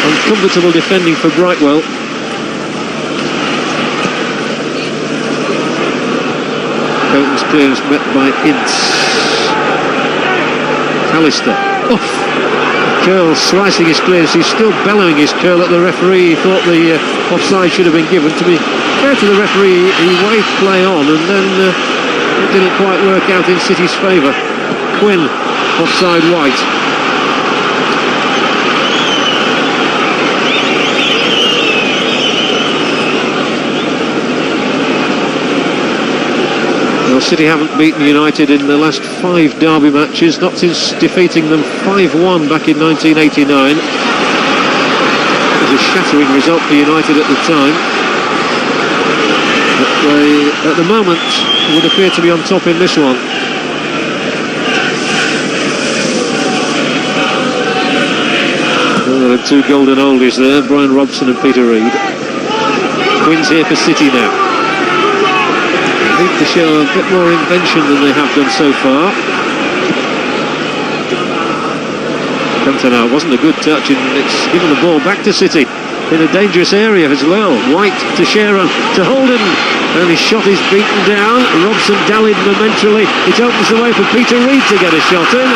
Uncomfortable defending for Brightwell. Coton's clearance met by Ince. Callister off. Curl slicing his clearance. He's still bellowing his curl at the referee. He thought the offside should have been given. To be fair to the referee, he waved play on, and then it didn't quite work out in City's favour. Quinn offside White. Well, City haven't beaten United in the last 5 derby matches, not since defeating them 5-1 back in 1989. It was a shattering result for United at the time. But they, at the moment, would appear to be on top in this one. Well, there are 2 golden oldies there, Brian Robson and Peter Reid. Quinn's here for City now. They need to show a bit more invention than they have done so far. Cantona wasn't a good touch, and it's given the ball back to City in a dangerous area as well. White to Shearer to Holden, and his shot is beaten down. Robson dallied momentarily. It opens the way for Peter Reid to get a shot in,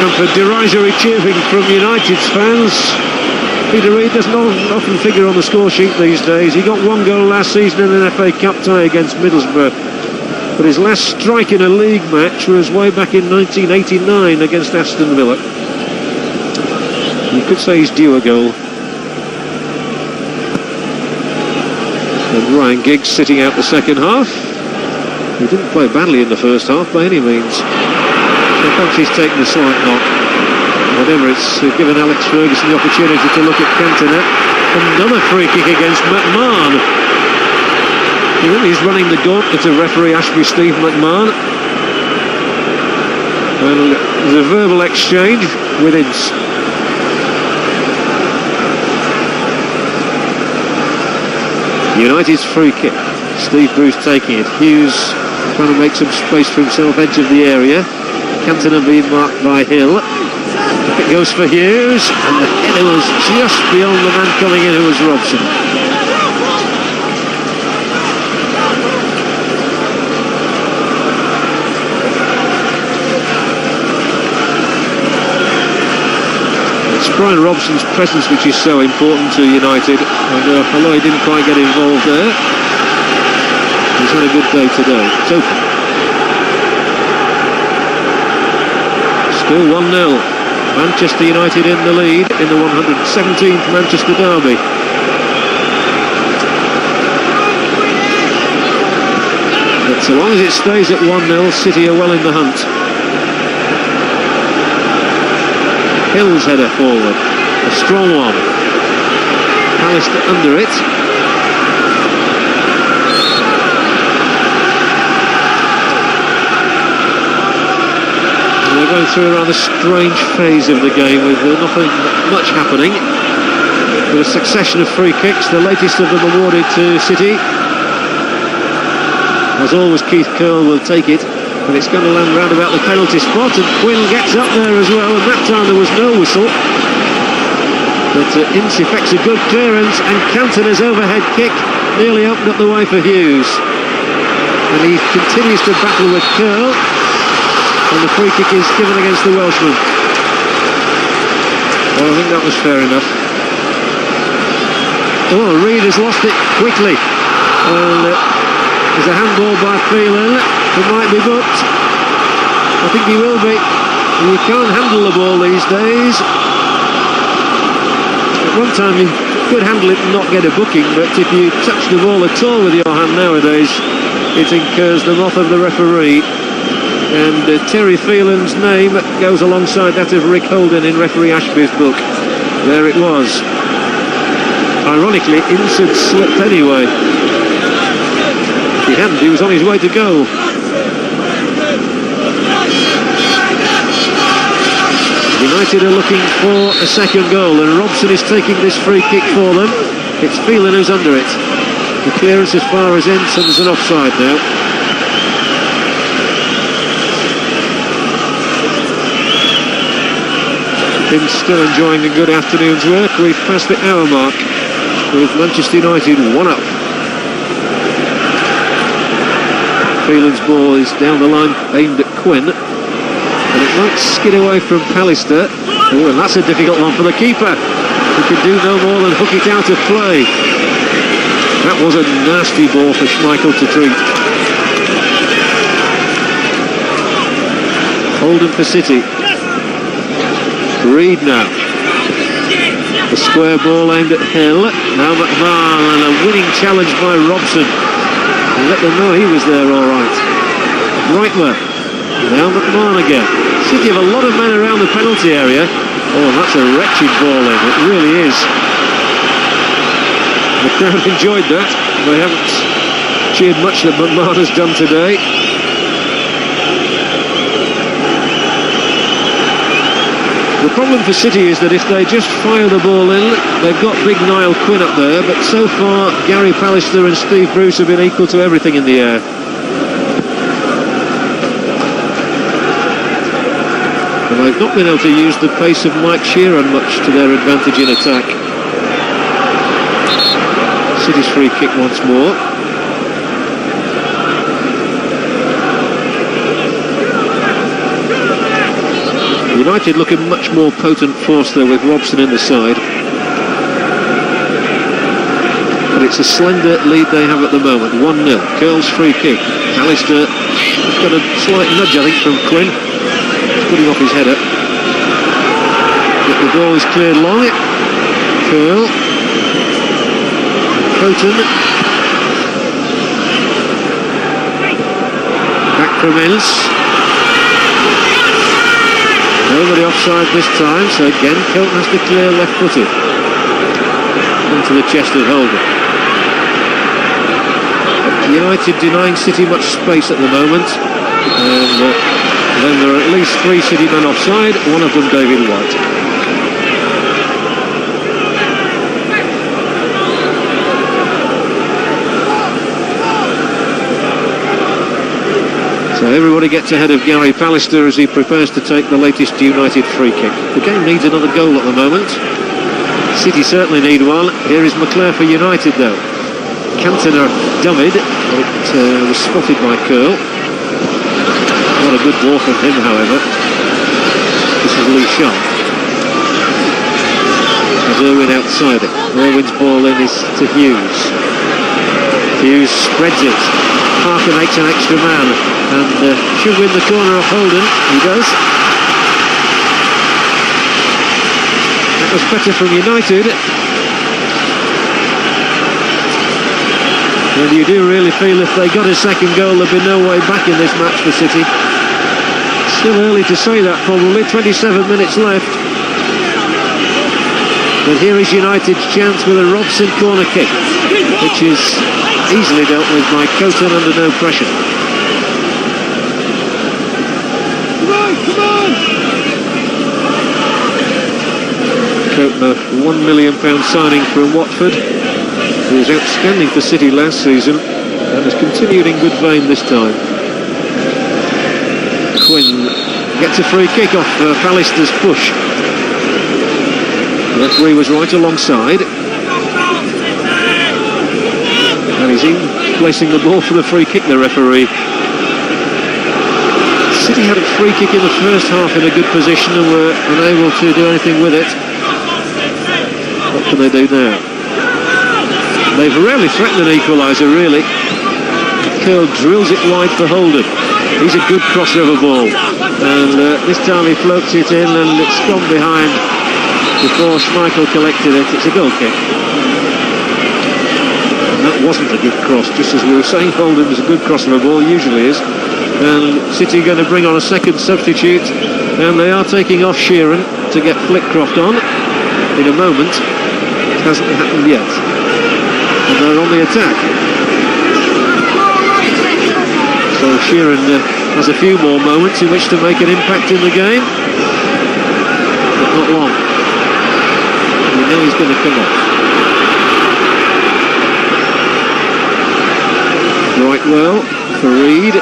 and for derisory cheering from United's fans. Peter Reid doesn't often figure on the score sheet these days. He got 1 goal last season in an FA Cup tie against Middlesbrough, but his last strike in a league match was way back in 1989 against Aston Villa. You could say he's due a goal. And Ryan Giggs sitting out the second half. He didn't play badly in the first half by any means. Perhaps he's taken a slight knock. Whatever, it's given Alex Ferguson the opportunity to look at Cantona. Another free kick against McMahon. He's running the gauntlet of referee Ashby Steve McMahon. And there's a verbal exchange with Ince. United's free kick. Steve Bruce taking it. Hughes trying to make some space for himself, edge of the area. Cantona being marked by Hill. It goes for Hughes, and the header was just beyond the man coming in, who was Robson. It's Brian Robson's presence which is so important to United, and although he didn't quite get involved there, he's had a good day today. It's open. Still 1-0. Manchester United in the lead in the 117th Manchester derby. But so long as it stays at 1-0, City are well in the hunt. Hill's header forward, a strong one. Callister under it. They're going through a rather strange phase of the game with nothing much happening. But a succession of free kicks, the latest of them awarded to City. As always, Keith Curle will take it, and it's going to land round about the penalty spot, and Quinn gets up there as well, and that time there was no whistle. But Ince effects a good clearance, and Cantona's overhead kick nearly opened up the way for Hughes. And he continues to battle with Curle. And the free kick is given against the Welshman. Well, I think that was fair enough. Oh, Reid has lost it quickly. And there's a handball by Phelan. It might be booked. I think he will be. You can't handle the ball these days. At one time he could handle it and not get a booking, but if you touch the ball at all with your hand nowadays, it incurs the wrath of the referee. And Terry Phelan's name goes alongside that of Rick Holden in referee Ashby's book. There it was. Ironically, Ince had slipped anyway. If he hadn't, he was on his way to go. United are looking for a second goal, and Robson is taking this free kick for them. It's Phelan who's under it. The clearance as far as Ensign's an offside now. Been still enjoying a good afternoon's work. We've passed the hour mark with Manchester United 1-up. Phelan's ball is down the line, aimed at Quinn. And it might skid away from Pallister. Oh, and that's a difficult one for the keeper. He can do no more than hook it out of play. That was a nasty ball for Schmeichel to treat. Holden for City. Reed now. The square ball aimed at Hill. Now McMahon, and a winning challenge by Robson. And let them know he was there all right. Reitler. Now McMahon again. City have a lot of men around the penalty area. Oh, that's a wretched ball in. It really is. The crowd enjoyed that. They haven't cheered much that McMahon has done today. The problem for City is that if they just fire the ball in, they've got big Niall Quinn up there, but so far Gary Pallister and Steve Bruce have been equal to everything in the air. And they've not been able to use the pace of Mike Sheeran much to their advantage in attack. City's free kick once more. United looking much more potent force there with Robson in the side. But it's a slender lead they have at the moment. 1-0. Curl's free kick. Pallister has got a slight nudge, I think, from Quinn. He's putting off his header. But the ball is cleared long. Curl. Coton. Back from Ince. Nobody offside this time, so again Coton has to clear left-footed. Into the chest of Holden. United denying City much space at the moment. And then there are at least 3 City men offside, one of them David White. So everybody gets ahead of Gary Pallister as he prepares to take the latest United free kick. The game needs another goal at the moment. City certainly need one. Here is McClare for United though. Cantona dummied, but it was spotted by Curl. Not a good ball from him, however. This is Lee Sharp. As Irwin outside it. Irwin's ball in is to Hughes. Hughes spreads it. Parker makes an extra man and should win the corner off Holden. He does. That was better from United. And you do really feel if they got a second goal there'd be no way back in this match for City. Still early to say that probably. 27 minutes left. But here is United's chance with a Robson corner kick, which is easily dealt with by Coton under no pressure. Come on! Coton, a £1 million signing from Watford. He was outstanding for City last season and has continued in good vein this time. Quinn gets a free kick off Pallister's push. The referee was right alongside. And he's in placing the ball for the free kick, the referee. City had a free kick in the first half in a good position and were unable to do anything with it. What can they do now? They've rarely threatened an equaliser, really. Curl drills it wide for Holden. He's a good crossover ball. And this time he floats it in and it's gone behind before Schmeichel collected it. It's a goal kick. And that wasn't a good cross, just as we were saying Holden was a good cross of a ball, usually is. And City going to bring on a second substitute, and they are taking off Sheeran to get Flitcroft on in a moment. It hasn't happened yet. And they're on the attack. So Sheeran has a few more moments in which to make an impact in the game, but not long. We know he's going to come off. Brightwell, Fareed,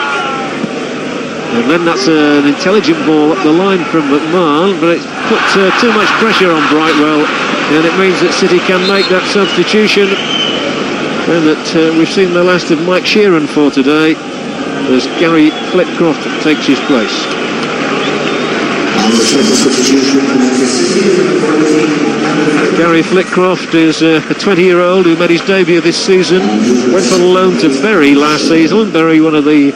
and then that's an intelligent ball up the line from McMahon, but it's put too much pressure on Brightwell, and it means that City can make that substitution, and that we've seen the last of Mike Sheeran for today, as Gary Flitcroft takes his place. Gary Flitcroft is a 20-year-old who made his debut this season, went on loan to Bury last season. Bury, one of the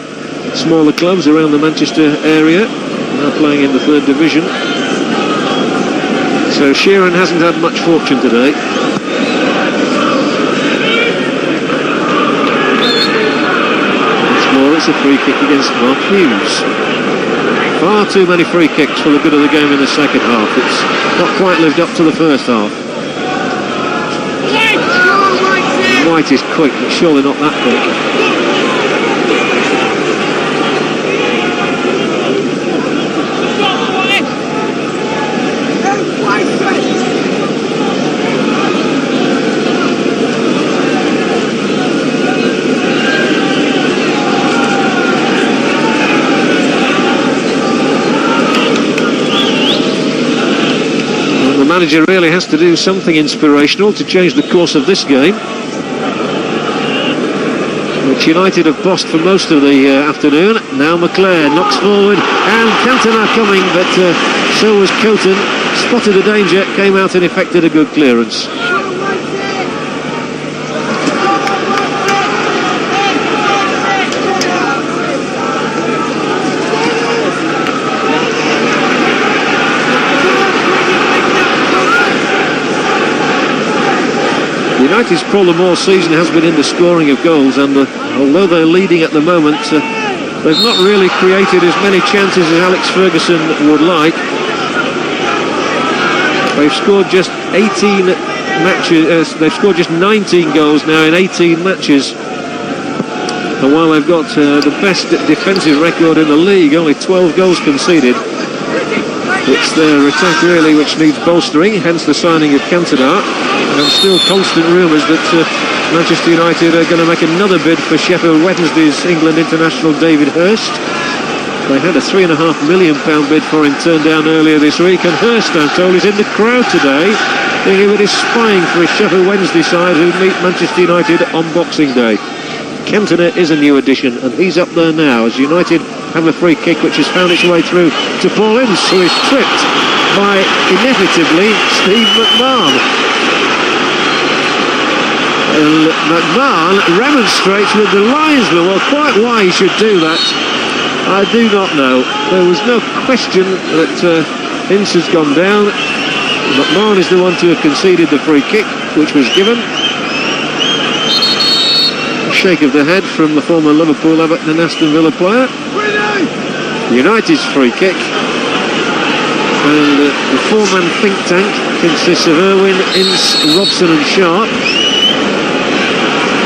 smaller clubs around the Manchester area, now playing in the 3rd division. So Sheeran hasn't had much fortune today. Once more, it's a free kick against Mark Hughes. Far too many free kicks for the good of the game in the second half. It's not quite lived up to the first half. White is quick, but surely not that quick. The manager really has to do something inspirational to change the course of this game, which United have bossed for most of the afternoon. Now McClair knocks forward, and Cantona coming, but so was Coton. Spotted the danger, came out and effected a good clearance. United's problem all season has been in the scoring of goals, and although they're leading at the moment, they've not really created as many chances as Alex Ferguson would like. They've scored just 18 matches. They've scored just 19 goals now in 18 matches. And while they've got the best defensive record in the league, only 12 goals conceded. It's their attack really which needs bolstering, hence the signing of Cantona. And still constant rumours that Manchester United are going to make another bid for Sheffield Wednesday's England international David Hirst. They had a £3.5 million bid for him turned down earlier this week, and Hirst, I'm told, is in the crowd today, thinking of it is spying for his Sheffield Wednesday side who meet Manchester United on Boxing Day. Cantona is a new addition, and he's up there now as United have a free kick which has found its way through to Paul Ince, who is tripped by, inevitably, Steve McMahon. McMahon remonstrates with the linesman. Well, quite why he should do that, I do not know. There was no question that Ince has gone down. McMahon is the one to have conceded the free kick, which was given. A shake of the head from the former Liverpool, Everton and Aston Villa player. United's free kick. And the four-man think tank consists of Irwin, Ince, Robson and Sharp.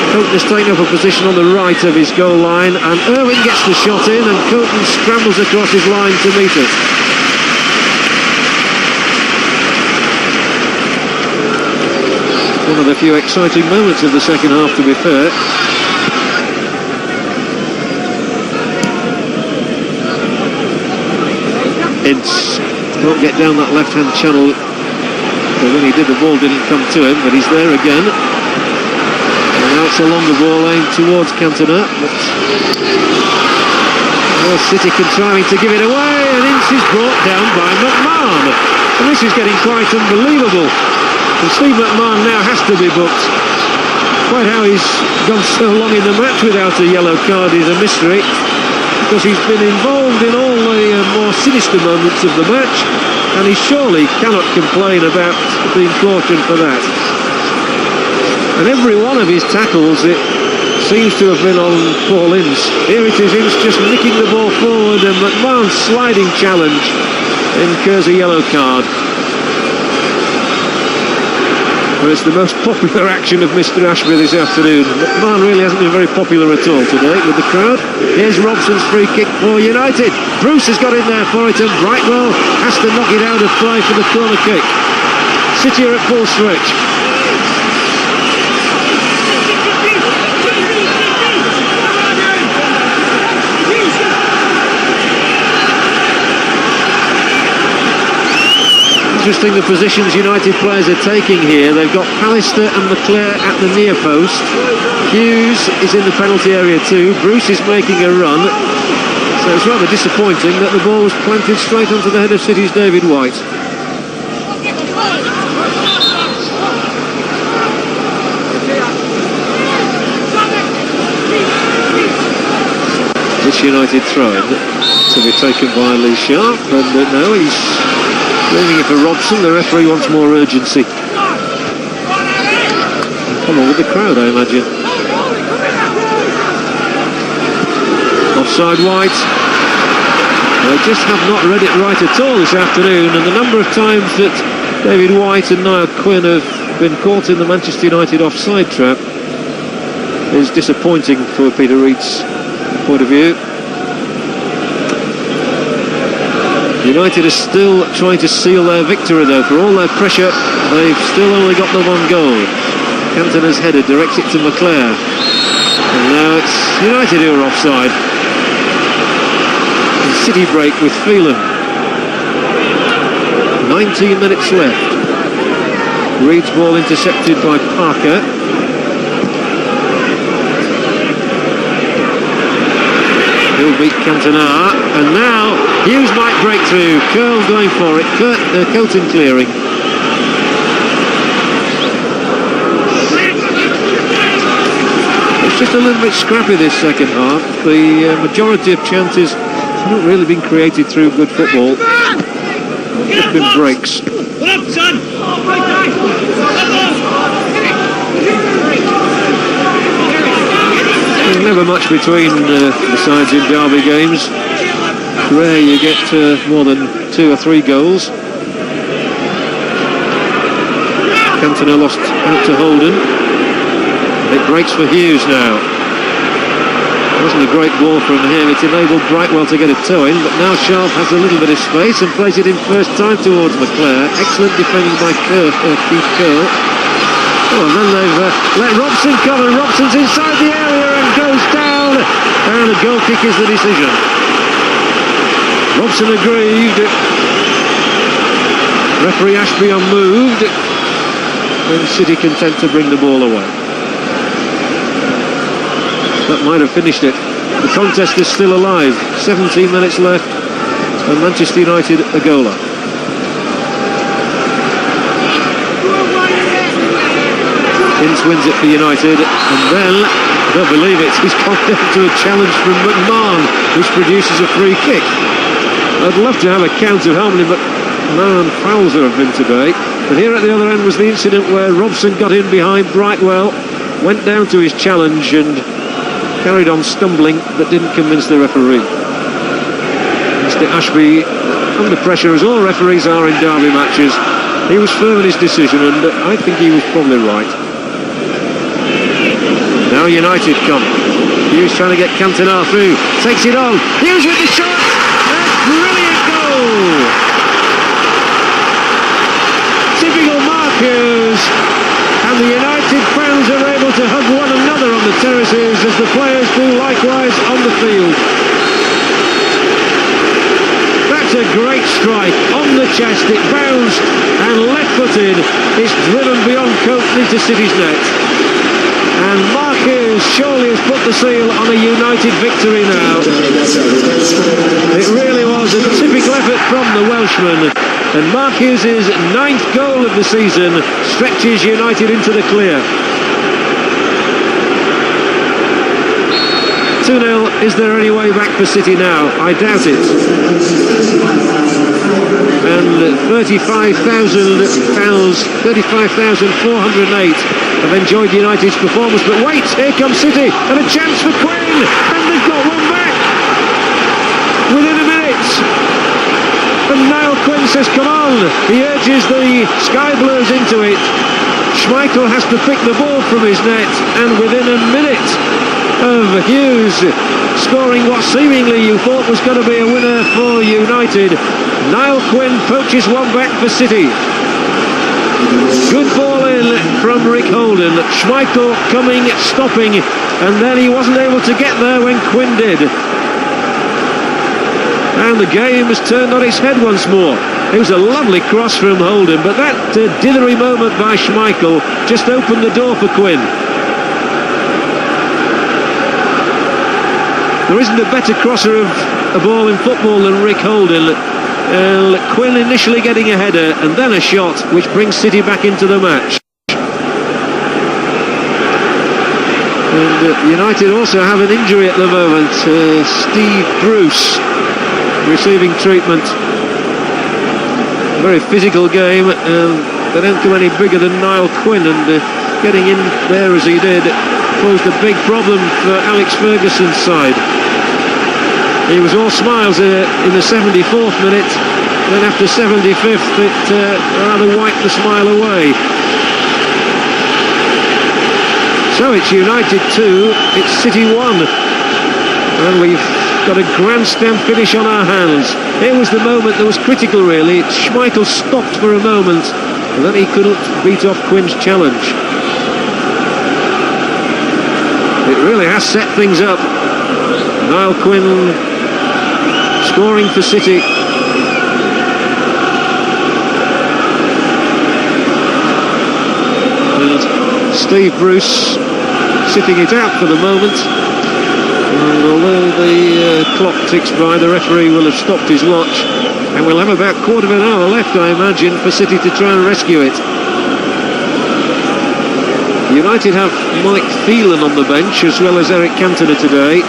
Coton is taking up a position on the right of his goal line, and Irwin gets the shot in, and Coton scrambles across his line to meet it. One of the few exciting moments of the second half, to be fair. Ince won't get down that left-hand channel, but when he did, the ball didn't come to him, but he's there again. Now it's a longer ball aimed towards Cantona, but City contriving to give it away, and Ince is brought down by McMahon. And this is getting quite unbelievable. And Steve McMahon now has to be booked. Quite how he's gone so long in the match without a yellow card is a mystery. because he's been involved in all the more sinister moments of the match, and he surely cannot complain about being cautioned for that. And every one of his tackles, it seems to have been on Paul Ince. Here it is, Ince just nicking the ball forward, and McMahon's sliding challenge incurs a yellow card. Well, it's the most popular action of Mr. Ashby this afternoon. McMahon really hasn't been very popular at all today with the crowd. Here's Robson's free kick for United. Bruce has got in there for it, and Brightwell has to knock it out of play for the corner kick. City are at full stretch. Interesting the positions United players are taking here. They've got Pallister and McClare at the near post. Hughes is in the penalty area too. Bruce is making a run. So it's rather disappointing that the ball was planted straight onto the head of City's David White. This United throw to be taken by Lee Sharp, and no, he's leaving it for Robson. The referee wants more urgency. Come on with the crowd, I imagine. Offside White. They just have not read it right at all this afternoon, and the number of times that David White and Niall Quinn have been caught in the Manchester United offside trap is disappointing for Peter Reid's point of view. United are still trying to seal their victory though. For all their pressure, they've still only got the one goal. Cantona's header directs it to McClare. And now it's United who are offside. And City break with Phelan. 19 minutes left. Reid's ball intercepted by Parker. He'll beat Cantona, and now Hughes might break through. Curl going for it. Coulton clearing. It's just a little bit scrappy this second half. The majority of chances haven't really been created through good football. It's just been breaks. Never much between the sides in derby games. Rare you get more than 2 or 3 goals. Cantona lost out to Holden. It breaks for Hughes now. It wasn't a great ball from him. It enabled Brightwell to get a toe in, but now Sharp has a little bit of space and plays it in first time towards McClare. Excellent defending by Keith Curl. Oh, and then they've let Robson come, and Robson's inside the area and goes down, and a goal kick is the decision. Robson aggrieved. Referee Ashby unmoved, and City content to bring the ball away. That might have finished it. The contest is still alive. 17 minutes left, and Manchester United a goaler. Ince wins it for United, and then, I don't believe it, he's gone down to a challenge from McMahon, which produces a free kick. I'd love to have a count of how many McMahon fouls there have been today, but here at the other end was the incident where Robson got in behind Brightwell, went down to his challenge and carried on stumbling, but didn't convince the referee. Mr. Ashby, under pressure as all referees are in derby matches, he was firm in his decision, and I think he was probably right. Now United come. Hughes trying to get Cantona through. Takes it on. Hughes with the shot. A brilliant goal. Typical Mark Hughes. And the United fans are able to hug one another on the terraces as the players do likewise on the field. That's a great strike. On the chest, it bounced, and left-footed, it's driven beyond Coakley to City's net. And Mark Hughes surely has put the seal on a United victory now. It really was a typical effort from the Welshman. And Mark Hughes' 9th goal of the season stretches United into the clear. 2-0. Is there any way back for City now? I doubt it. And 35,408 have enjoyed United's performance. But wait, here comes City, and a chance for Quinn, and they've got one back within a minute. And Niall Quinn says, come on. He urges the Sky Blues into it. Schmeichel has to pick the ball from his net, and within a minute of Hughes scoring what seemingly you thought was going to be a winner for United, Niall Quinn poaches one back for City. Good ball in from Rick Holden. Schmeichel coming, stopping, and then he wasn't able to get there when Quinn did. And the game has turned on its head once more. It was a lovely cross from Holden, but that dithery moment by Schmeichel just opened the door for Quinn. There isn't a better crosser of a ball in football than Rick Holden. Quinn initially getting a header and then a shot, which brings City back into the match. And United also have an injury at the moment. Steve Bruce receiving treatment. A very physical game, and they don't go any bigger than Niall Quinn, and getting in there as he did posed a big problem for Alex Ferguson's side. He was all smiles in the 74th minute, then after 75th it rather wiped the smile away. So it's United 2, it's City 1, and we've got a grandstand finish on our hands. It was the moment that was critical, really. Schmeichel stopped for a moment, and then he couldn't beat off Quinn's challenge. It really has set things up. Niall Quinn scoring for City. And Steve Bruce sitting it out for the moment. And although the clock ticks by, the referee will have stopped his watch, and we'll have about a quarter of an hour left, I imagine, for City to try and rescue it. United have Mike Phelan on the bench as well as Eric Cantona today.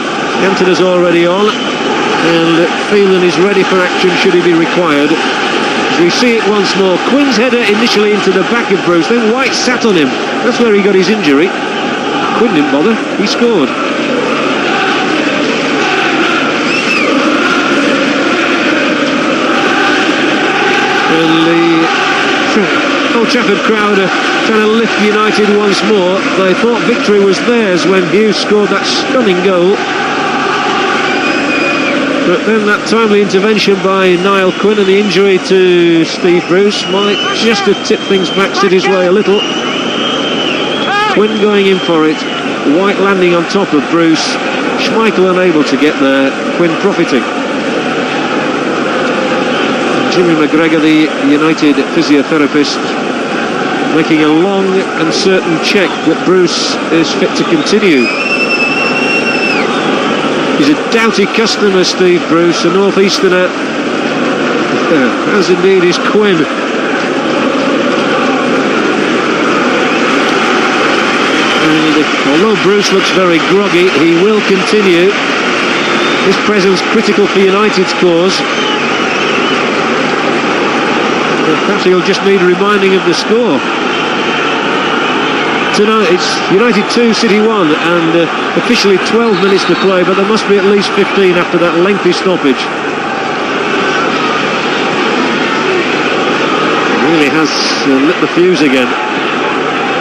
Cantona's already on, and Phelan is ready for action should he be required. As we see it once more, Quinn's header initially into the back of Bruce, then White sat on him. That's where he got his injury. Quinn didn't bother, he scored. And the Old Trafford crowd are trying to lift United once more. They thought victory was theirs when Hughes scored that stunning goal. But then that timely intervention by Niall Quinn and the injury to Steve Bruce might just have tipped things back City's way a little. Quinn going in for it. White landing on top of Bruce. Schmeichel unable to get there. Quinn profiting. Jimmy McGregor, the United physiotherapist, making a long and certain check that Bruce is fit to continue. He's a doughty customer, Steve Bruce, a northeasterner, as indeed is Quinn. And although Bruce looks very groggy, he will continue. His presence critical for United's cause. Perhaps he'll just need reminding of the score. Tonight it's United 2, City 1, and officially 12 minutes to play, but there must be at least 15 after that lengthy stoppage. Really has lit the fuse again.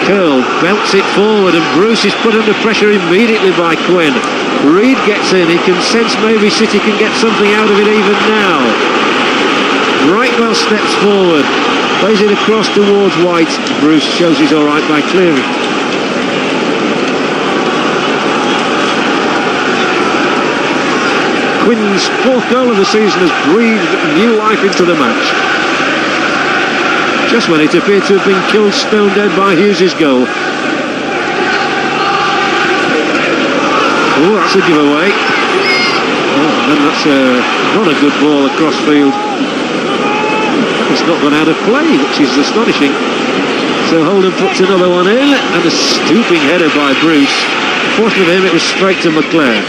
Curl belts it forward, and Bruce is put under pressure immediately by Quinn. Reed gets in, he can sense maybe City can get something out of it even now. Brightwell steps forward, plays it across towards White. Bruce shows he's all right by clearing. Quinn's fourth goal of the season has breathed new life into the match. Just when it appeared to have been killed stone dead by Hughes' goal. Oh, that's a giveaway. Oh, and that's not a good ball across field. It's not gone out of play, which is astonishing. So Holden puts another one in, and a stooping header by Bruce. Fortunately for him, it was straight to McClare.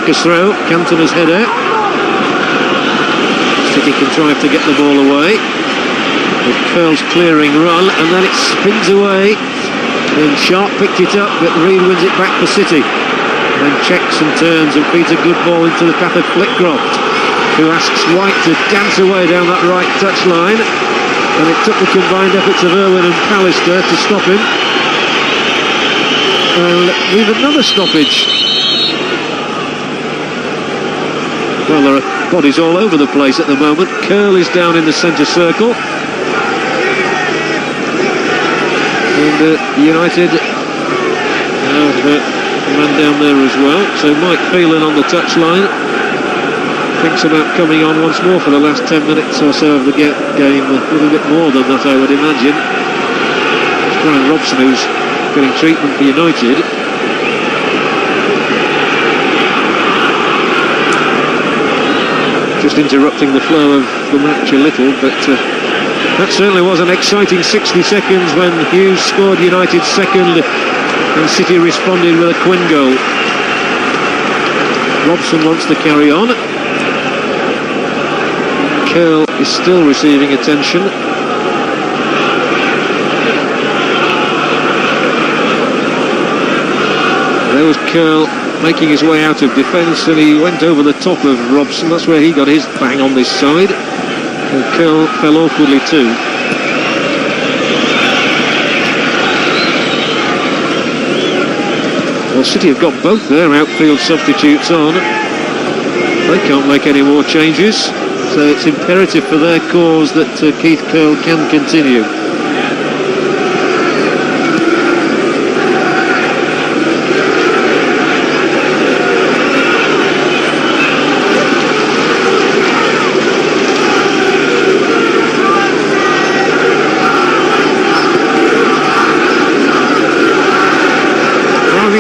Barker's throw, Cantona's header. City contrived to get the ball away with Curl's clearing run, and then it spins away. And Sharp picked it up, but Reid wins it back for City. Then checks and turns and feeds a good ball into the path of Flitcroft, who asks White to dance away down that right touchline. And it took the combined efforts of Irwin and Pallister to stop him. And we've another stoppage. Well, there are bodies all over the place at the moment. Curl is down in the centre circle. And United have a man down there as well. So Mike Phelan on the touchline thinks about coming on once more for the last 10 minutes or so of the game. A little bit more than that, I would imagine. It's Brian Robson who's getting treatment for United. Just interrupting the flow of the match a little, but that certainly was an exciting 60 seconds when Hughes scored United's second and City responded with a Quinn goal. Robson wants to carry on. Curl is still receiving attention. There was Curl making his way out of defence, and he went over the top of Robson. That's where he got his bang on this side. And Curl fell awkwardly too. Well, City have got both their outfield substitutes on. They can't make any more changes, so it's imperative for their cause that Keith Curl can continue.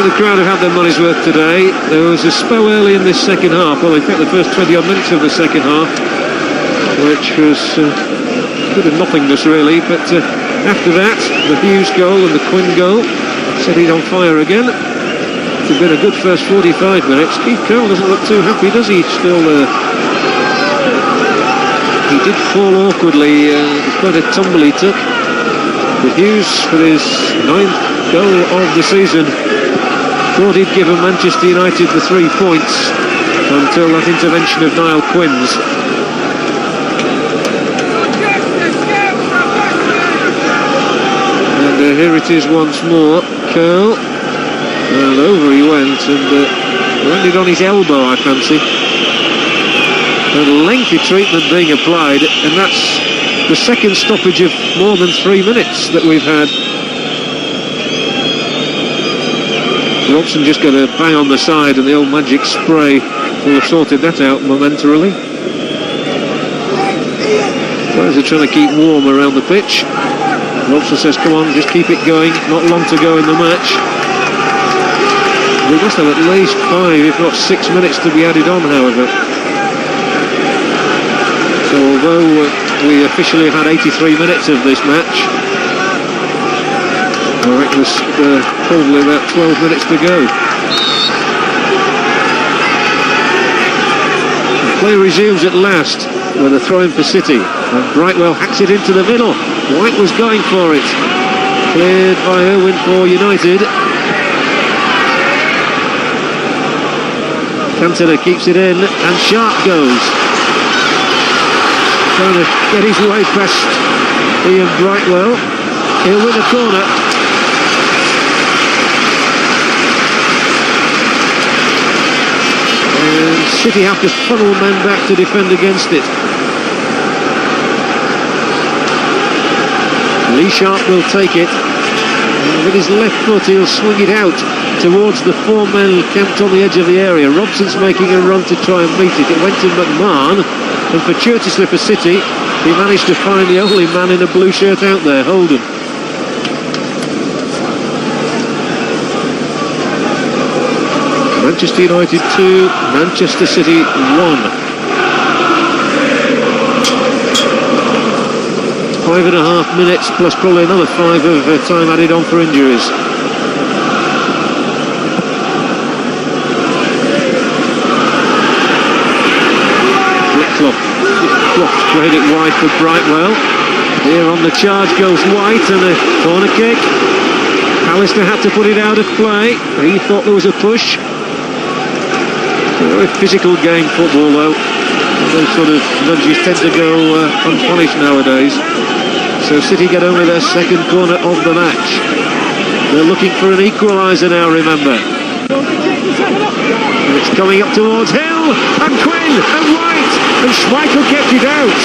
The crowd have had their money's worth today. There was a spell early in this second half, well in fact the first 20 odd minutes of the second half, which was a bit of nothingness really, but after that the Hughes goal and the Quinn goal set it on fire again. It's been a good first 45 minutes. Keith Curl doesn't look too happy, does he? Still he did fall awkwardly. It was quite a tumble he took. But Hughes, for his 9th goal of the season, thought he'd given Manchester United the 3 points until that intervention of Niall Quinn's. And here it is once more. Curl, and over he went, and landed on his elbow, I fancy. And lengthy treatment being applied, and that's the second stoppage of more than 3 minutes that we've had. Robson just got a bang on the side, and the old magic spray will have sorted that out momentarily. Players are trying to keep warm around the pitch. Robson says, come on, just keep it going. Not long to go in the match. We must have at least 5, if not 6 minutes to be added on, however. So although we officially have had 83 minutes of this match, I reckon there's probably about 12 minutes to go. The play resumes at last with a throw-in for City. And Brightwell hacks it into the middle. White was going for it. Cleared by Irwin for United. Cantona keeps it in, and Sharp goes. Trying to get his way past Ian Brightwell. He'll win the corner. And City have to funnel men back to defend against it. Lee Sharp will take it, and with his left foot he'll swing it out towards the 4 men camped on the edge of the area. Robson's making a run to try and meet it. It went to McMahon, and fortuitously for City, he managed to find the only man in a blue shirt out there, Holden. Manchester United 2, Manchester City 1. 5.5 minutes plus probably another 5 of time added on for injuries. Clough played it wide for Brightwell. Here on the charge goes White, and a corner kick. Alistair had to put it out of play. He thought there was a push. A very physical game, football, though. Those sort of nudges tend to go unpunished nowadays. So City get only their second corner of the match. They're looking for an equaliser now, remember. And it's coming up towards Hill, and Quinn, and White, and Schmeichel kept it out.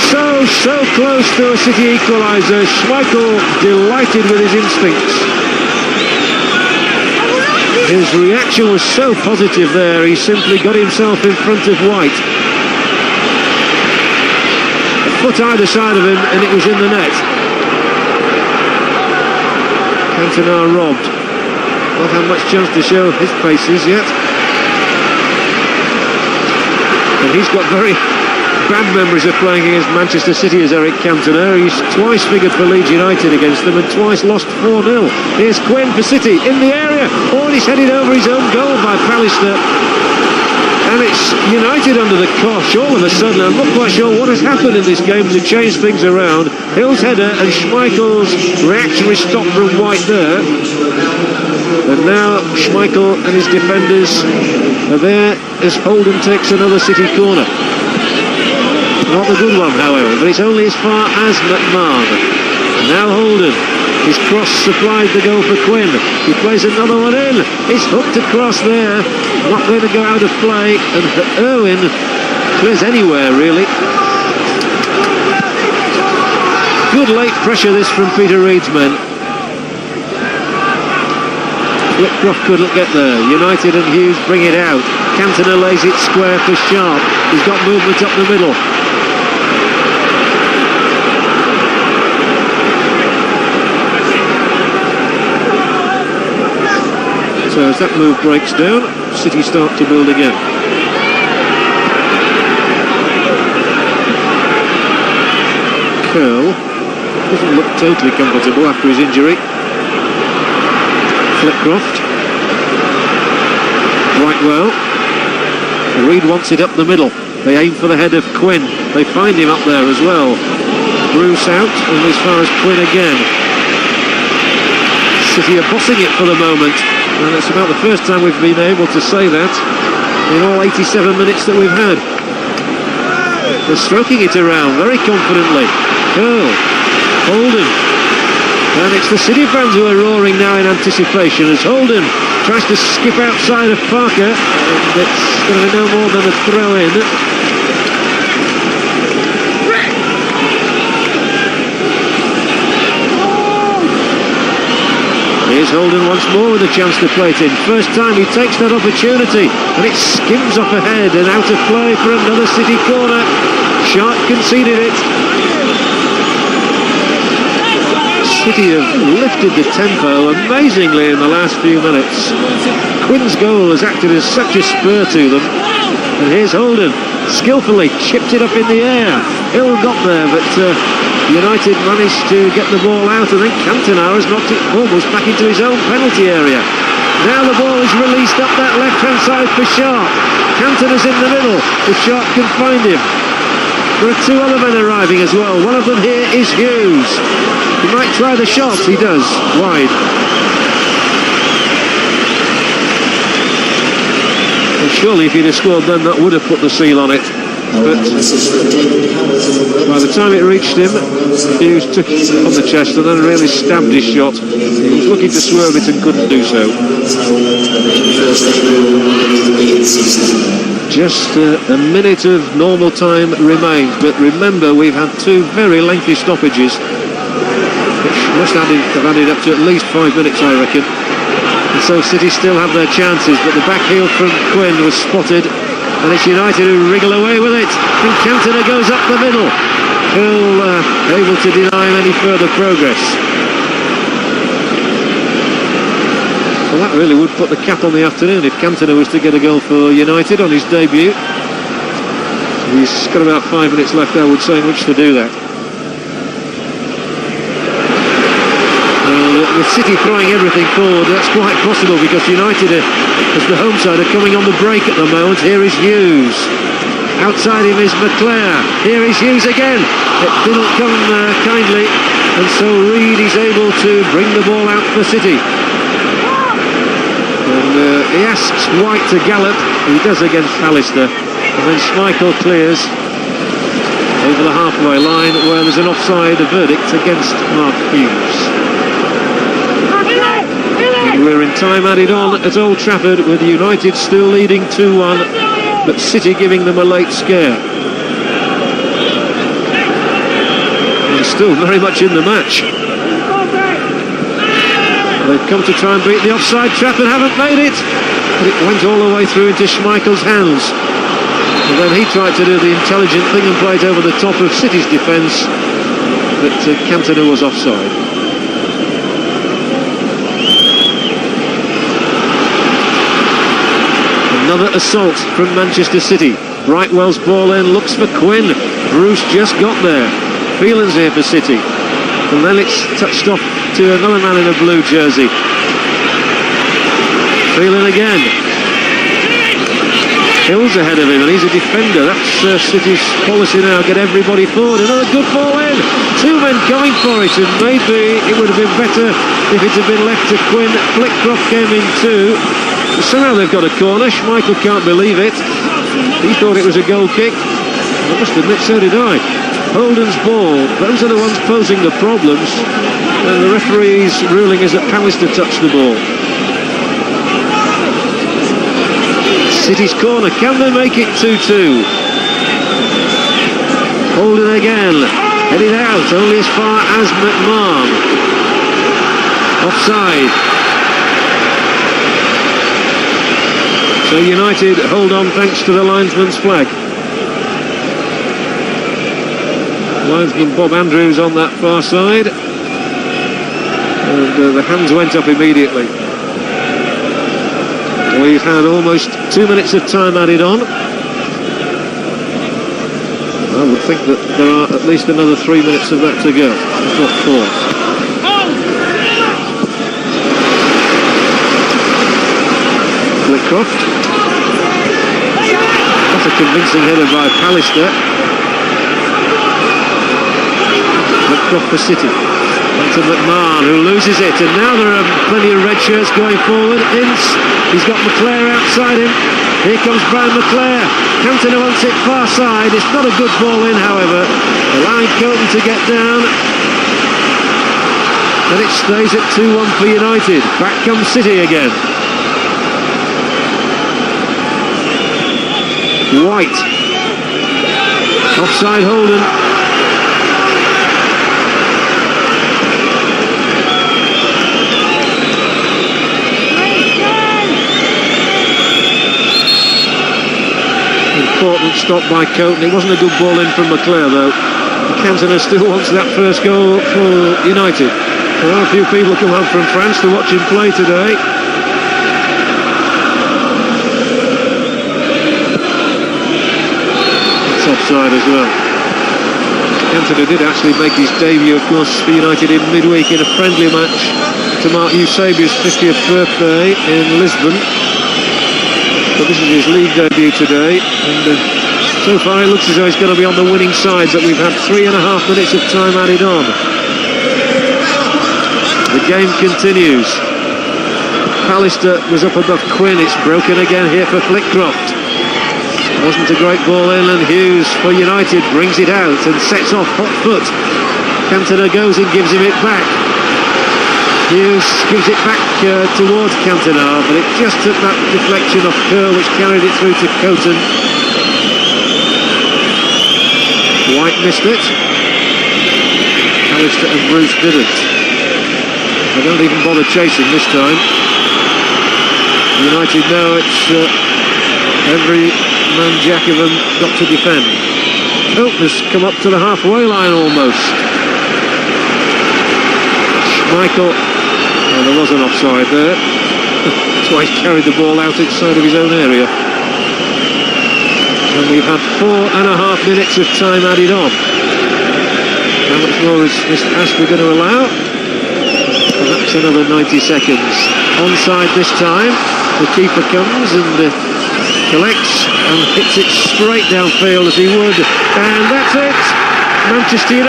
So close to a City equaliser. Schmeichel delighted with his instincts. His reaction was so positive there, he simply got himself in front of White. A foot either side of him, and it was in the net. Cantona robbed. Not had much chance to show his paces yet. And he's got very bad memories of playing against Manchester City as Eric Cantona. He's twice figured for Leeds United against them and twice lost 4-0. Here's Quinn for City in the area. Oh, he's headed over his own goal by Pallister. And it's United under the cosh all of a sudden. I'm not quite sure what has happened in this game to change things around. Hill's header and Schmeichel's reactionary stop from White there. And now Schmeichel and his defenders are there as Holden takes another City corner. Not a good one, however, but it's only as far as McMahon. Now Holden. His cross supplied the goal for Quinn. He plays another one in. It's hooked across there. Not going to go out of play. And Irwin plays anywhere, really. Good late pressure, this from Peter Reid's men. Flitcroft couldn't get there. United and Hughes bring it out. Cantona lays it square for Sharp. He's got movement up the middle. So as that move breaks down, City start to build again. Curl doesn't look totally comfortable after his injury. Flitcroft. Brightwell. Reid wants it up the middle. They aim for the head of Quinn. They find him up there as well. Bruce out, and as far as Quinn again. City are bossing it for the moment. And it's about the first time we've been able to say that in all 87 minutes that we've had. They're stroking it around very confidently. Curl. Holden. And it's the City fans who are roaring now in anticipation as Holden tries to skip outside of Parker. And it's going to be no more than a throw-in. Here's Holden once more with a chance to play it in. First time he takes that opportunity, and it skims up ahead and out of play for another City corner. Sharp conceded it. City have lifted the tempo amazingly in the last few minutes. Quinn's goal has acted as such a spur to them. And here's Holden, skillfully chipped it up in the air. Hill got there, but United managed to get the ball out, and then Cantona has knocked it almost back into his own penalty area. Now the ball is released up that left-hand side for Sharp. Cantona's in the middle, if Sharp can find him. There are two other men arriving as well. One of them here is Hughes. He might try the shot, he does, wide. And surely if he'd have scored then, that would have put the seal on it. But by the time it reached him, Hughes took it on the chest and then really stabbed his shot. He was looking to swerve it and couldn't do so. Just a minute of normal time remains, but remember we've had two very lengthy stoppages, which must have added up to at least 5 minutes, I reckon. And so City still have their chances, but the back heel from Quinn was spotted. And it's United who wriggle away with it. And Cantona goes up the middle. Hill able to deny him any further progress. Well, that really would put the cap on the afternoon if Cantona was to get a goal for United on his debut. He's got about 5 minutes left, I would say, in which to do that. With City throwing everything forward, that's quite possible because United, as the home side, are coming on the break at the moment. Here is Hughes. Outside him is McClare. Here is Hughes again. It didn't come kindly, and so Reid is able to bring the ball out for City. And he asks White to gallop. He does against Pallister. And then Schmeichel clears over the halfway line where there's an offside verdict against Mark Hughes. And we're in time added on at Old Trafford with United still leading 2-1, but City giving them a late scare. And still very much in the match. They've come to try and beat the offside trap and haven't made it. But it went all the way through into Schmeichel's hands. And then he tried to do the intelligent thing and play it over the top of City's defence. But Cantona was offside. Another assault from Manchester City. Brightwell's ball in, looks for Quinn. Bruce just got there. Phelan's here for City. And then it's touched off to another man in a blue jersey. Phelan again. Hill's ahead of him and he's a defender. That's City's policy now, get everybody forward. Another good ball in. Two men going for it, and maybe it would have been better if it had been left to Quinn. Flitcroft came in too. Somehow they've got a corner. Schmeichel can't believe it. He thought it was a goal kick. I must admit, so did I. Holden's ball. Those are the ones posing the problems. And the referee's ruling is that Pallister touched the ball. City's corner. Can they make it 2-2? Holden again. Headed out. Only as far as McMahon. Offside. So United hold on thanks to the linesman's flag. Linesman Bob Andrews on that far side. And the hands went up immediately. We've had almost 2 minutes of time added on. I would think that there are at least another 3 minutes of that to go, if not 4. Flitcroft. That's a convincing header by Pallister. Flitcroft for City. Onto McMahon, who loses it, and now there are plenty of red shirts going forward. Ince, he's got McClare outside him. Here comes Brian McClare. Cantona wants it far side. It's not a good ball in, however. Allowing Coton to get down. And it stays at 2-1 for United. Back comes City again. White. Offside Holden. Important stop by Coton. It wasn't a good ball in from McClare though. Cantona still wants that first goal for United. There are a few people come home from France to watch him play today. It's offside as well. Cantona did actually make his debut, of course, for United in midweek in a friendly match to mark Eusebio's 50th birthday in Lisbon. But this is his league debut today, and so far it looks as though he's going to be on the winning side, but we've had 3.5 minutes of time added on. The game continues. Pallister was up above Quinn. It's broken again here for Flitcroft. Wasn't a great ball in, and Hughes for United brings it out and sets off hot foot. Cantona goes and gives him it back. Hughes gives it back towards Cantona, but it just took that deflection off Kerr, which carried it through to Coton. White missed it. Pallister and Bruce didn't. They don't even bother chasing this time. United know it's every man jack of them got to defend. Coton has come up to the halfway line almost. Schmeichel. Oh, there was an offside there. That's why he's carried the ball out inside of his own area. And we've had 4.5 minutes of time added on. How much more is Mr. Ashby going to allow? And that's another 90 seconds. Onside this time. The keeper comes and collects and hits it straight downfield as he would, and that's it. Manchester United